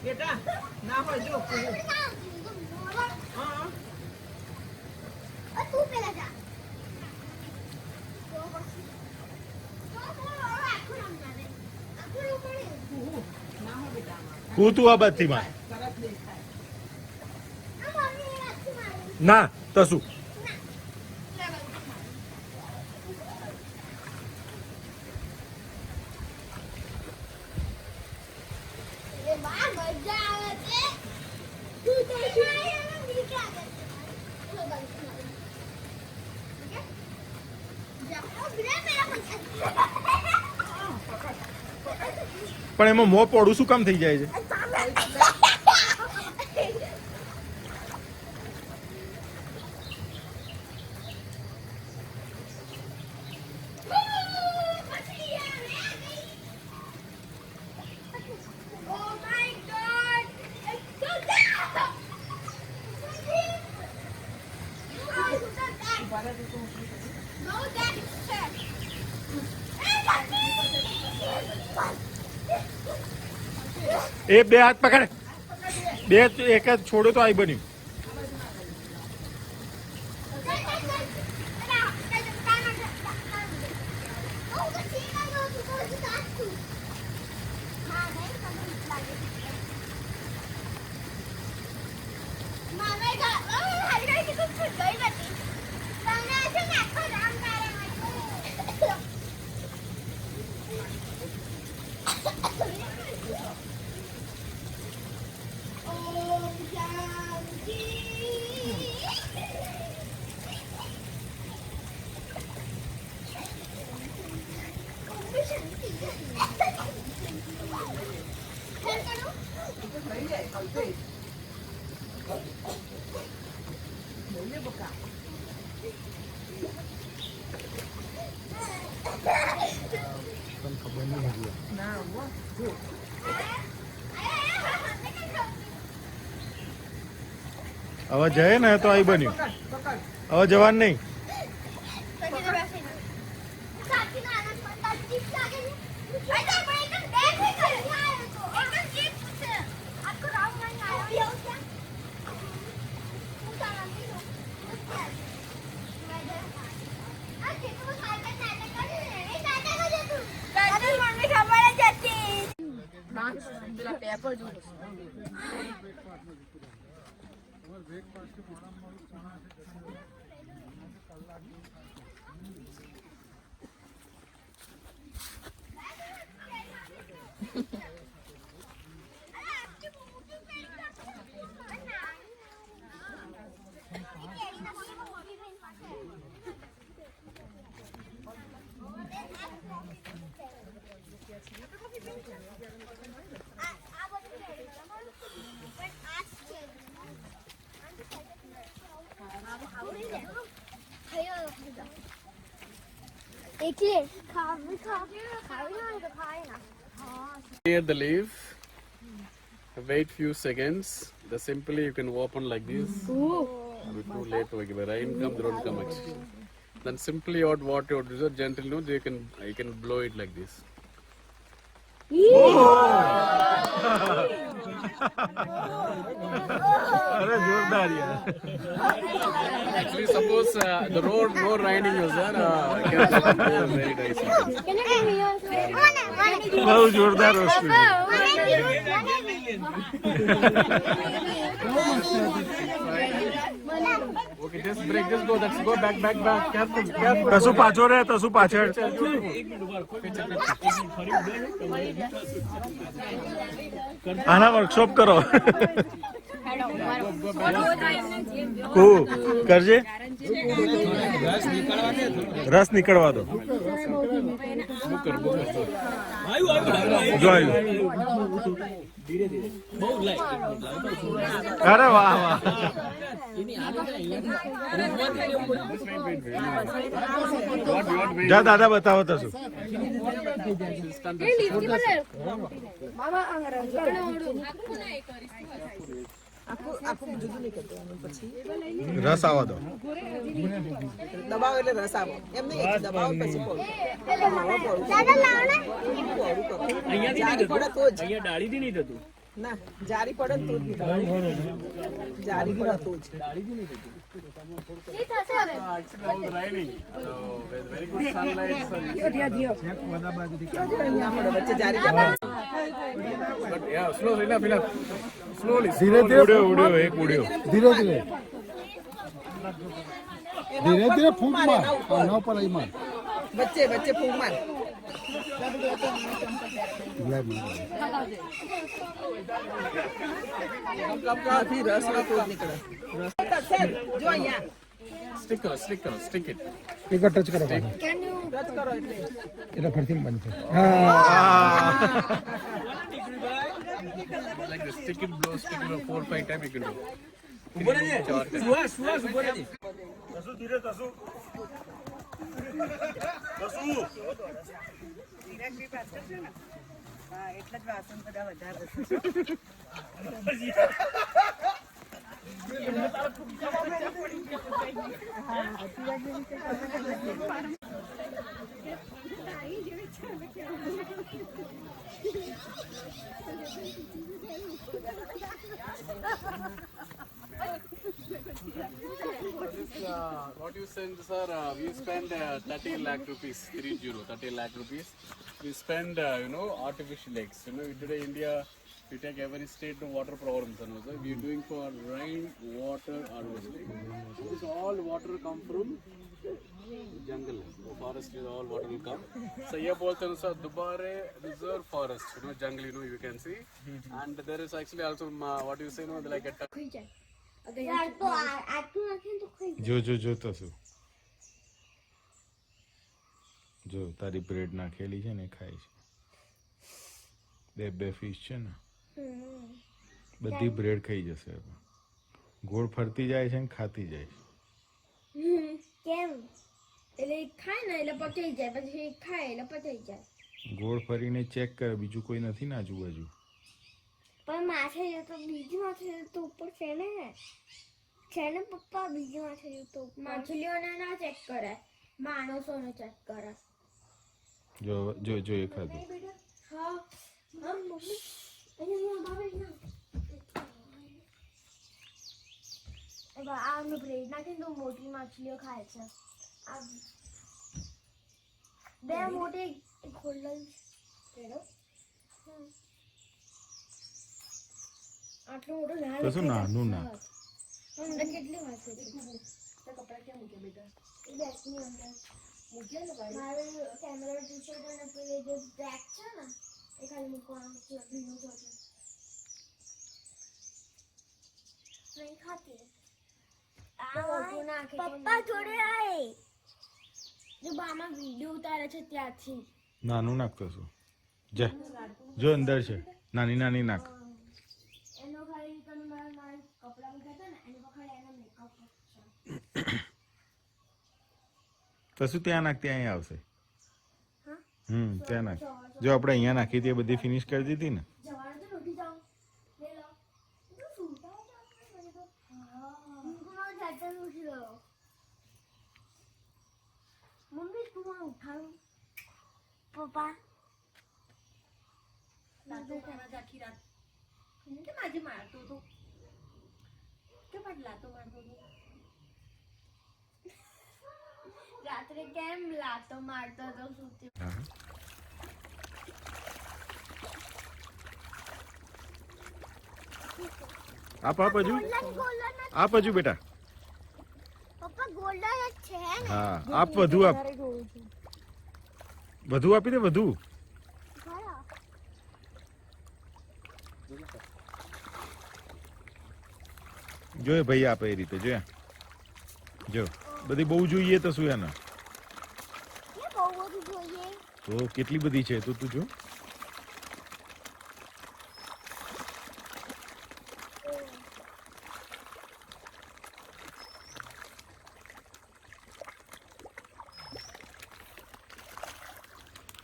બેટા ના હોય જો હા તું પેલા જા તો પછી તો બોલ આખું રમતા ને આખું પડે ના હોય બેટા હું તું આ બાજથી માં આ મમ્મી એ નથી મારી ના તો શું એ બા મજા આવે છે તું તો મારી બીક લાગે છે ચલો ગલતી મારી ઓકે જાઓ બ્રે મેરા પૈસા પણ એમાં મોં પોડું શું કામ થઈ જાય છે Oh my God! It's so bad! No, that is fair. એ બે હાથ પકડ બે એક જ છોડો તો આઈ બન્યું હવે જઈએ ને તો આઈ બન્યું હવે જવાનું નહીં Clear the leaf. Wait few seconds. The simply you can open like this. It'll be too late to give a rain come, don't come actually. Then simply what you do is gentle nose. You can blow it like this. અરે જોરદાર યાર Actually, suppose the road no raining was there, can very nice. બહુ જોરદાર વસ્તુ Okay, just break, just go. Let's go back. Careful. તસુ પાછો રે તસુ પાછળ આના વર્કશોપ કરો કરજે રસ નીકળવા દો જો અરે વાહ વાહ જા દાદા બતાવો તો શું રસ આવવા દો દબાવો એટલે રસ આવો એમ નહીં દબાવો પછી અહીંયા ડાળીથી નહીં થતું ના જારી પડે તો જ જારી પડે તો જ ડાળીથી નહીં થતું નહીં થશે હવે. Actually, I was riding. So, with very good sunlight. So but yeah, slow, enough. Slowly. ધીરે ધીરે ઉડ્યો એક ઉડ્યો. ધીરે ધીરે ધીરે ધીરે ફૂંક માર આના પર અહીં માર વચ્ચે ફૂંક માર. લે માર. કાફી રસ ના તો નીકળે. જો અહીંયા Stick it. એક ટચ કરો પાછો. ટચ કરો એટલે ફરથી બંધ થાય. Like this. Stick it, 4-5 times you can do. એટલે જ વાસણ બધા વધારે What you send, sir? We spend 30 lakh rupees, 30 lakh rupees. We spend, artificial lakes. Today India, we take every state to water programs. We are doing for rain water harvesting. So all water come from jungle, forest. All water will come. So here, sir, Dubare Reserve Forest. Jungle. You can see, and there is actually also what you say, like a. યાર તો આટલું નાખીને તો ખાઈ જો તસુ જો તારી bread નાખેલી છે ને ખાય છે બે ફિશ છે ને બધી બ્રેડ ખાઈ જશે હવે ગોળ ફરતી જાય છે ને ખાતી જાય છે કેમ એટલે ખાય ને એટલે પચાઈ જાય પછી ખાય એટલે પચાઈ જાય ગોળ ફરીને ચેક કરે બીજું કોઈ નથી ને આજુબાજુ પણ માથે તો બીજી માથે તો ઉપર છે ને પપ્પા બીજી માથે તો માછલીઓને ના ચેક કરે માણસોને ચેક કરે જો એ ખાધું હા મમ્મી અહીંયા બાબા ના આનું બ્રેડ નાખીને તો મોટી માછલીઓ ખાય છે આ બે મોટી ખોલલ આટલું મોટું તો શું નાનું ના અંદર કેટલી માછલી છે કપડા ક્યાં મૂકે બેટા એ બેગની અંદર મૂકે ને ભાઈ મારે કેમેરા ટી-શર્ટ અને પેલે જે બેગ છે ને એ ખાલી મૂકવાનું છે ભીનું છે નહીં ખાતી પપ્પા જોડે આય જો બામાં વિડિયો ઉતારે છે ત્યાંથી નાનું નાખતો છું જો અંદર છે નાની નાખ એનો ખાલી તમે મારા કપડા મૂક્યા હતા ને એનો ખાલી એનો મેકઅપ તો શું ત્યાં નાખ ત્યાં આવશે ત્યાં નાખ જો આપણે અહીંયા નાખી હતી એ બધી ફિનિશ કરી દીધી ને જવાનું તો ઉઠી જાઓ લે લો તું સુતા મને તો હા જાતે ઉઠી લો મમ્મી તું મને ઉઠાડું પપ્પા દાદો તારા આખી રાત કે માજે મારતો તો કે લાતો મારતો તો રાત્રે કેમ લાતો મારતો તો સુતી આપ હજુ બેટા પપ્પા ગોલ્ડન જ છે ને હા આપ વધુ આપી દે વધુ જો એ ભાઈ આપે એ રીતે જો બધી બહુ જોઈએ તો શું એને બહુ બધું જોઈએ તો કેટલી બધી છે તો તું જો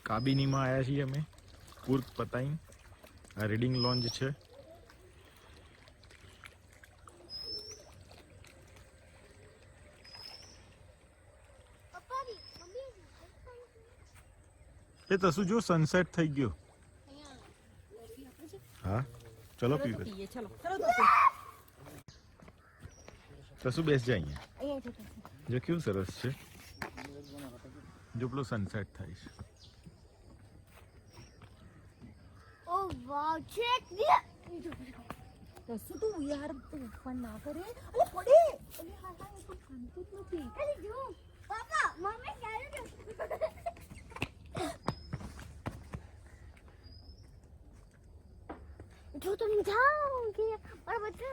કાબિનીમાં આવ્યા છીએ અમે કુર્ક પતાઈ આ રીડિંગ લોન્જ છે એ તસુ જો સનસેટ થઈ ગયો હા ચલો પીવે તસુ બેસ જા અહીંયા. અહીંયા જો કેવું સરસ છે. જો પેલો સનસેટ થાય છે. ઓ વાવ ચેક ધીસ કશું તું યાર તોફાન ના કરે. અરે પડે. અરે હા હા એ તો શાંતિ જ નથી. અરે જો પાપા મમ્મી ક્યારે જો तुम जाओगे और बच्चा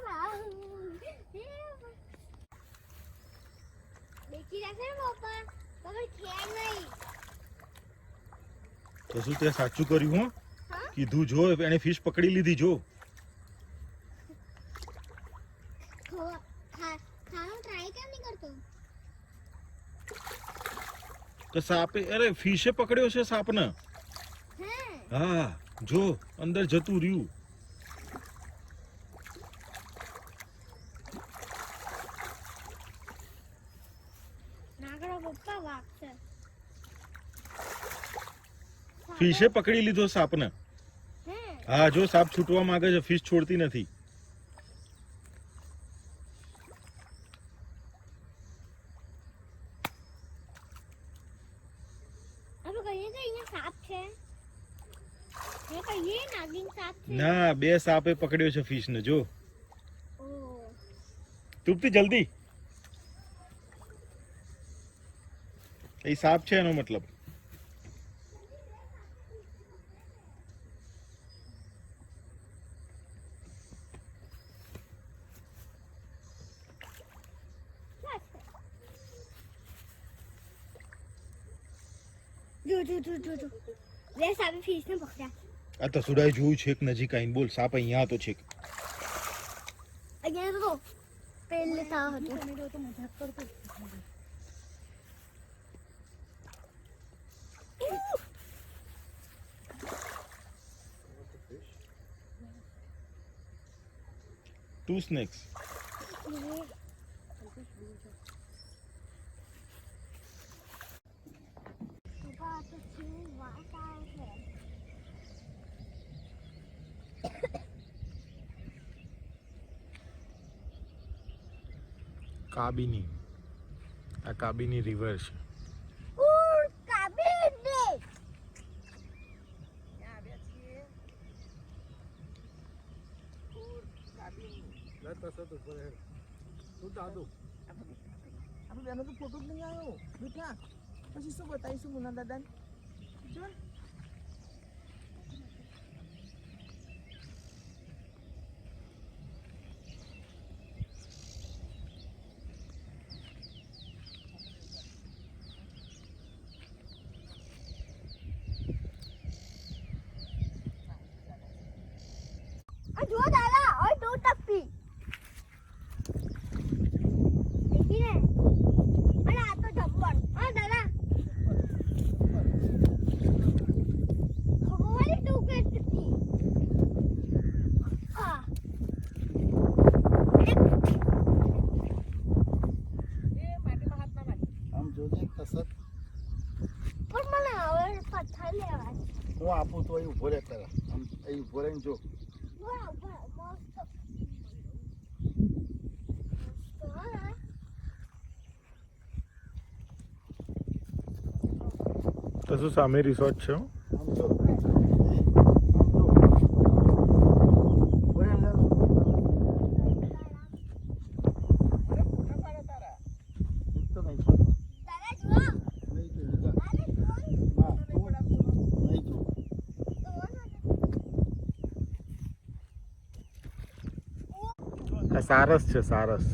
देखी रखे पापा मगर खेल नहीं તસુ તે સાચું કર્યું હો. કીધું જો એને ફિશ પકડી લીધી જો. खाना ट्राई क्यों नहीं करते તો સાપે અરે ફિશે પકડ્યો છે સાપને. हैं હા જો અંદર જતું રહ્યું. नागड़ा पप्पा वाक से ફિશે પકડી લીધો સાપને. हैं હા જો સાપ છૂટવા માંગે છે, ફિશ છોડતી નથી. अब कहिए तो ये सांप है ये कहिए नागिन सांप है ના બે સાપે પકડ્યો છે ફિશ ને જો. ओ તૃપ્તિ જલ્દી. એ સાપ છે એનો મતલબ. जो वे साबे फिश ने पकड़ा આ તો સુડાઈ જોયું છે એક નજીક આવીને. બોલ સાપ અહીંયા હતો છે. अगेन तो पहले था हटो તમે જો તો મજાક કરતો. Two snakes. કાબીની. આ કાબીની રિવર છે. આપણે બેનો તો ફોટો જ નહીં આવ્યો બેટા. પછી શું બતાવીશું મુના દાદાને? જો ને. जो दादा और दो टप्पी देखी ने अरे आ तो जब्बर हां दादा हमारी टू के टप्पी हां એ માટીમાં હાથ ના નાખ. આમ જોજે કસર. पर મને હવે પથ્થર લેવા છે હું આપું તો અહીં ઉભો રહે પેલા. આમ અહીં ઉભો રહીને જો. વાહ વાહ મસ્ત તો શું સામે રિસોર્ટ છે. આમ જો. આમ જો. ઉભો રહે ને. ફોટા પાડે તારા. એક તો નહીં પડે. દાદા જુઓ નહીં તો લીધા. દાદા જુઓ ના નહીં જો. આ સારસ છે સારસ.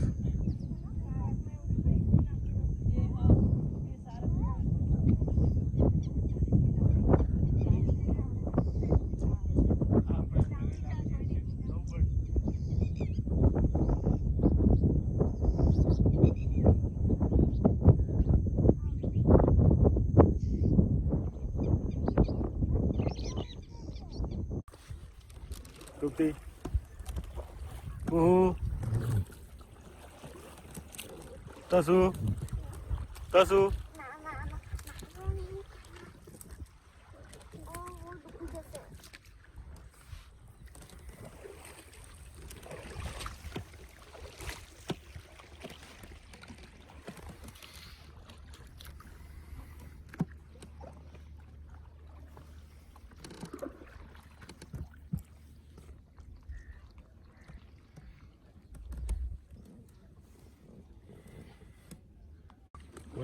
તૃપ્તિ. ઓહો. તસુ. તસુ.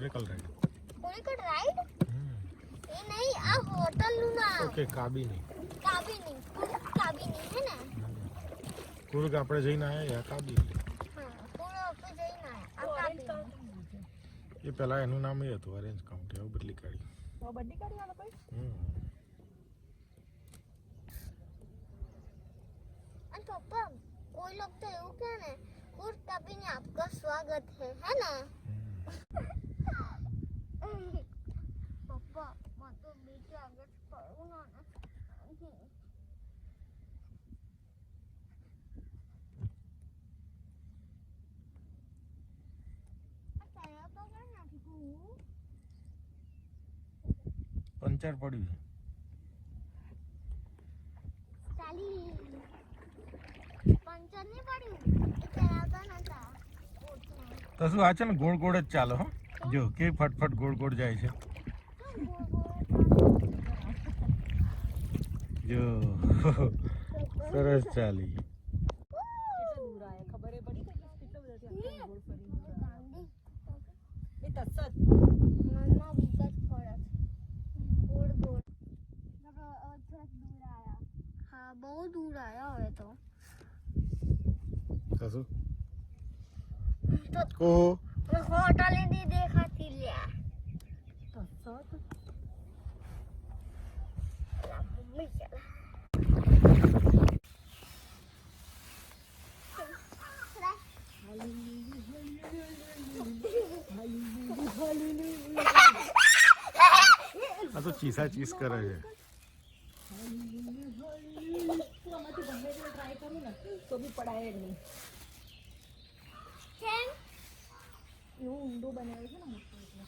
Oracle ride. ઓરેકલ રાઈડ એ નહીં, આ હોટલ નું નામ. ઓકે, કાબીની. કાબીની, કાબીની હે ને. કુર્ગ આપણે જઈને આયા યા કાબીની. હા, પૂરો આપણે જઈને આયા. આ કાબીની. એ પહેલા એનું નામ એ હતું ઓરેન્જ કાઉન્ટી, હવે બદલી કાઢી. બદલી કાઢી આલો ભાઈ. અને પપ્પા કોઈ લોग तो એવું કહે ને કુર્ગ કાબીની આપકા સ્વાગત है ना. પપ્પા મત તો બીજે આગળ પડું ના. પંચર પડ્યું છે. ચાલી પંચર નહીં પડ્યું, એ ચલાવતા નતા. તો શું આ છે ને ગોળ ગોળ જ ચાલો હો. જો કે ફટફટ ગોળ ગોળ જાય છે. જો સરસ ચાલી. દૂર આયા ખબર એ પડી કેટલો બધો ત્યાં ગોળ ફરી એ તસત મનમાં વિગત પડે ગોળ ગોળ. થોડાક દૂર આયા. હા, બહુ દૂર આયા હવે તો. તો શું તો હોટલ ની દેખાતી લ્યા. તસત મમ્મી ચલા. આ તો ચીસા ચીસ કરે છે. આમાંથી ગમે તે ટ્રાય કરું ને તો બી પડાય જ નહીં. કેમ? એવું ઊંડો બનાવ્યો છે ને મોટો એટલે.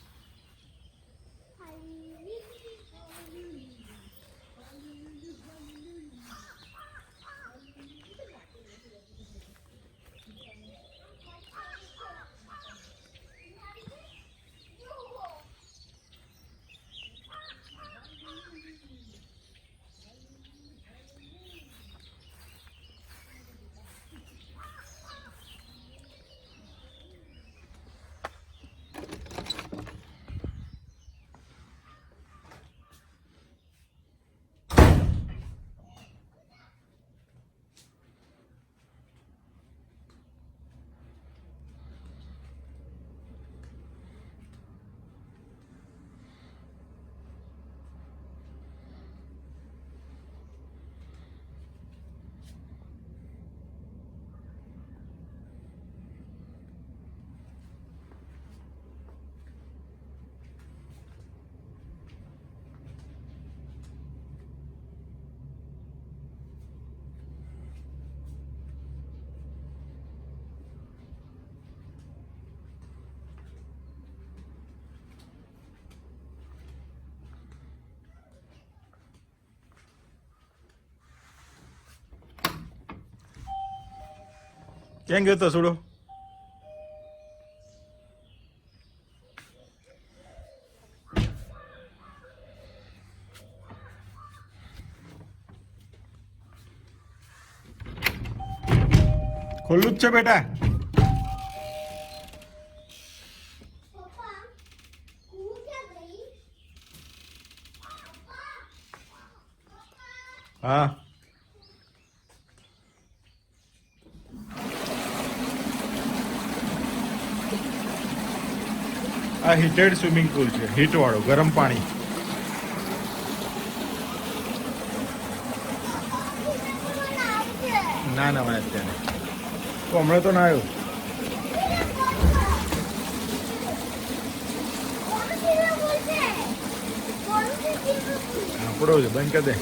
ક્યાં ગયો તસુડો? ખુલ્લું જ છે બેટા. પપ્પા કું ક્યાં ગઈ? હા, આ હીટેડ સ્વિમિંગ પુલ છે, હીટ વાળો ગરમ પાણી. ના ના ભાઈ અત્યારે તો હમણાં તો ના આવ્યો. આપણો છે, બંધ કરી દે.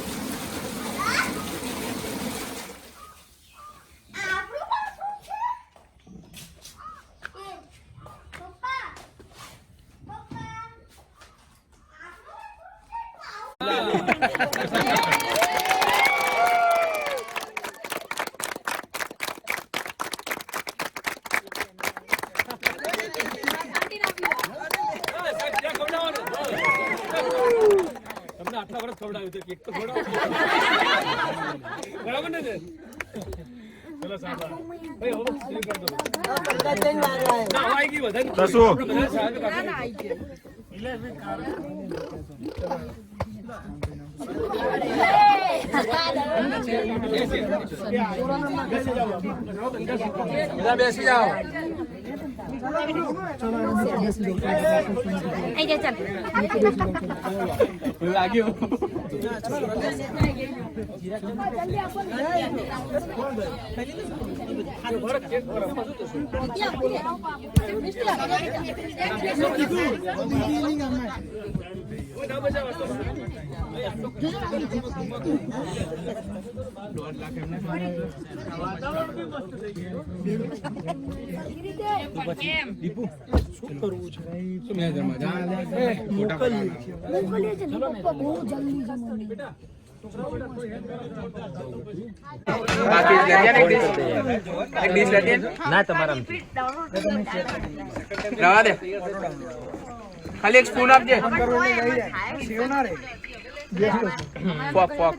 તમને આટલા વર્ષ ખવડાવ્યું તો કેક તો ખવડાવો બરાબર ને. બેસી જાઓ. લાગ્યું. ના તમારા રવા દે, ખાલી એક સ્પૂન આપજે. પોક પોક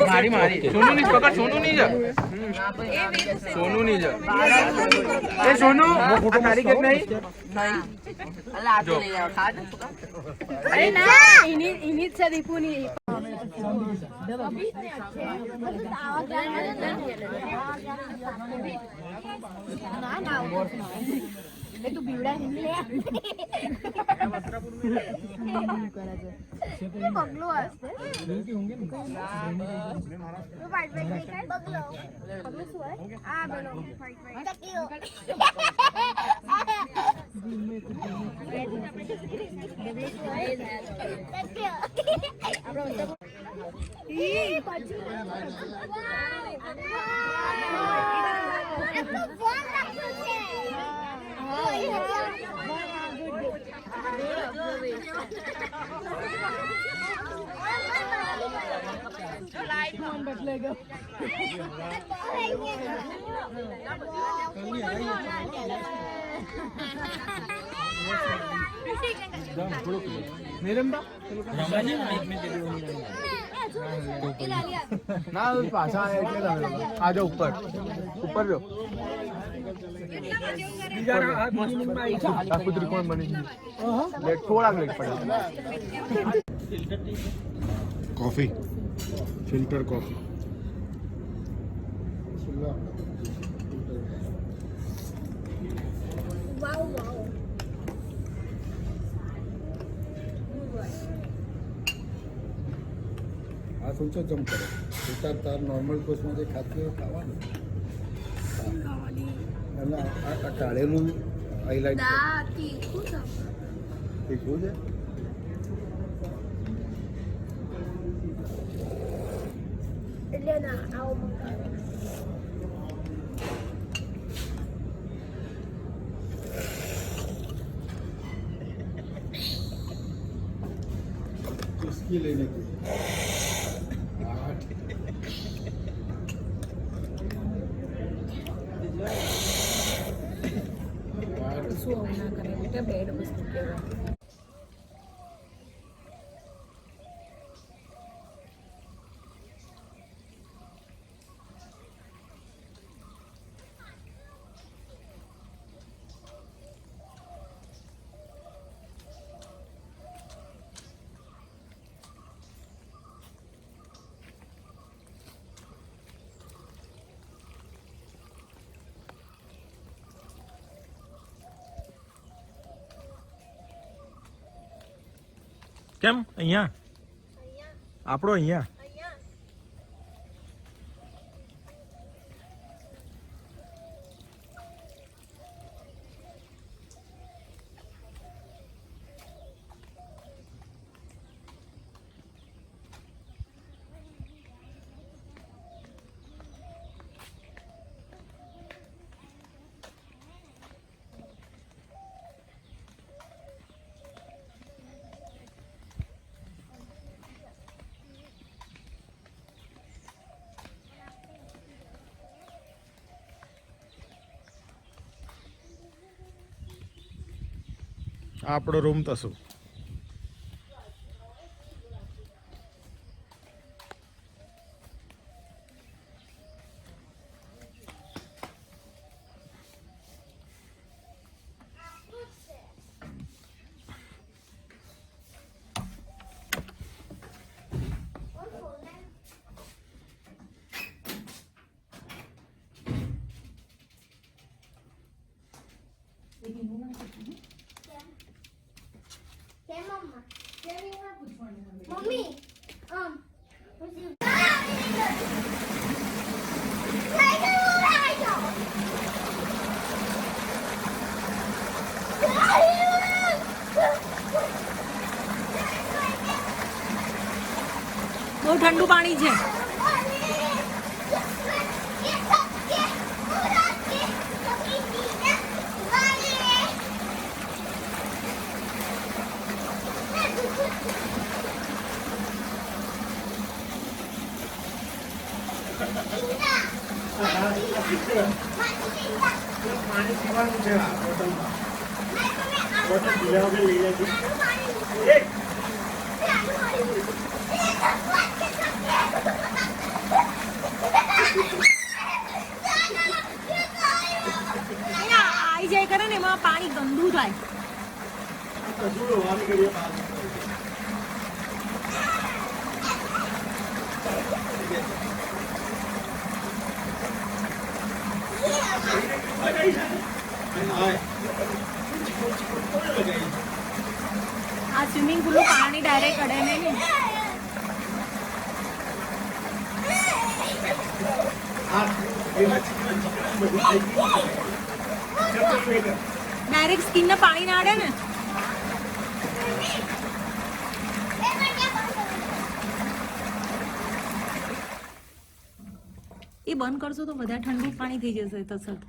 મારી મારી સોનું ની પકડ, સોનું ની જ, સોનું ની જ. એ સોનું તારી કે નહીં જો અરે ના ઇની છે દીપુની તું બીવડા પગલો હશે આ બોલો ના પાછા આ જાઓ ઉપર ઉપર જો આખું ત્રિકોણ બની ગયું. થોડાક લેટ પડે. Coffee, filter coffee. આ સોચો જમ કરો તાર નોર્મલ કોર્સમાં જે ખાતી હોય ખાવાનું અને આ કાળેલું હાઈલાઇટ ઠીક છે. એટલે ના આવો इसकी लेने की કેમ અહીંયા આપણો અહીંયા આપણો રૂમ તો શું કેમ મમ્મા મમ્મી બહુ ઠંડુ પાણી છે. પાણી પીવાનું છે આ બોટલમાં. બોટલ પીવા વગર લઈ લેજો. આવી જાય કરે ને એમાં પાણી ગંદુ થાય. કચુડો વામી કરીએ બહાર. આ સ્વિમિંગ પુલ નું પાણી ડાયરેક્ટ અડે નહીં ને. ડાયરેક્ટ સ્કિન ને પાણી ના અડે ને. એ બંધ કરશો તો વધારે ઠંડુ પાણી થઈ જશે તસત.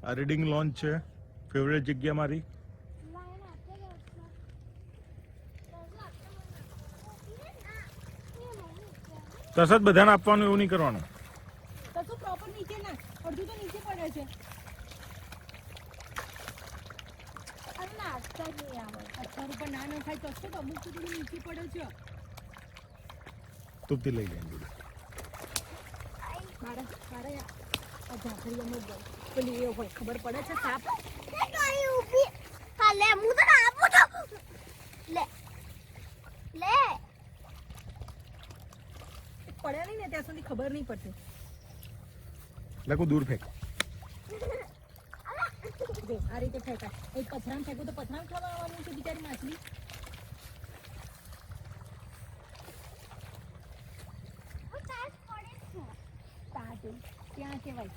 આ રીડિંગ લોન્ચ છે. ફેવરેટ જગ્યા મારી. તરત બધાને આપવાનું એવું નહીં કરવાનું. કશું પ્રોપર નીચે ના અડધું તો નીચે પડે છે. અત્યારે ઉપર ના ન ખાય કશું તો અમુક તો નીચે પડે છે. તુપતી લઈ લે. મારા આ ઝાકરી અમે પેલી એ હોય ખબર પડે છે સાપ. લે હું તો આપું તો લે લે પડ્યા નહીં ને ત્યાં સુધી ખબર નહીં પડતી. લખો દૂર ફેંક. જો આ રીતે ફેંકાય. એક પથરામ ફેંકું તો પથરામ ખાવા આવવાનું છે બિચારી માછલી. ત્યાં કહેવાય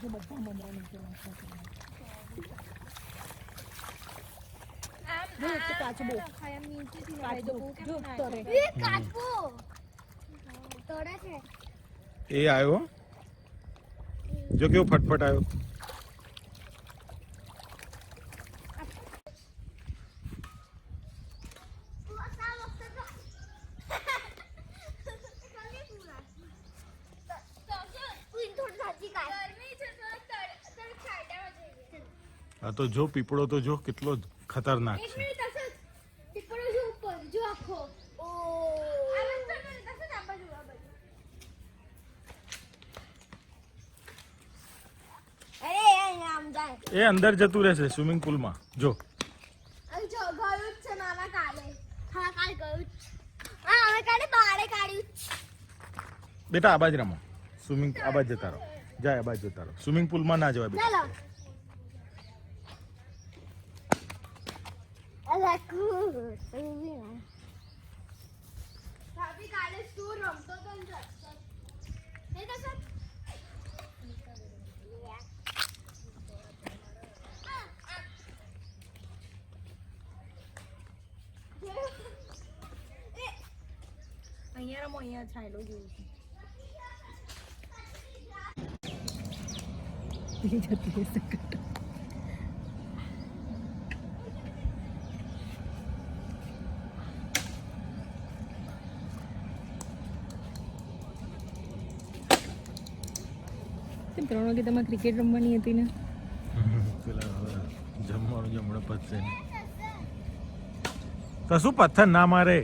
જો બધા મમરા નીચે એ આવ્યો જો કેવો ફટફટ આવ્યો. આ તો જો પીપળો તો જો કેટલો ખતરનાક છે. એ અંદર જતું રહેશે સ્વિમિંગ પુલમાં. જો બેટા આ બાજુ રમો. સ્વિમિંગ આ બાજુ જતા રહો. જાય આ બાજુ જતા રહો. સ્વિમિંગ પુલમાં ના જવાય બેટા. ચાલો અલા કૂદ ભાભી કાલે શું રમતો તો ને એ તો સર અહીંયા રમો, અહીંયા છાયલો જેવું છે. કેમ 3 વાગે તમારે ક્રિકેટ રમવાની હતી ને? પેલા જમવાનું જમણા પતશે ને. તો શું પથ્થર ના મારે.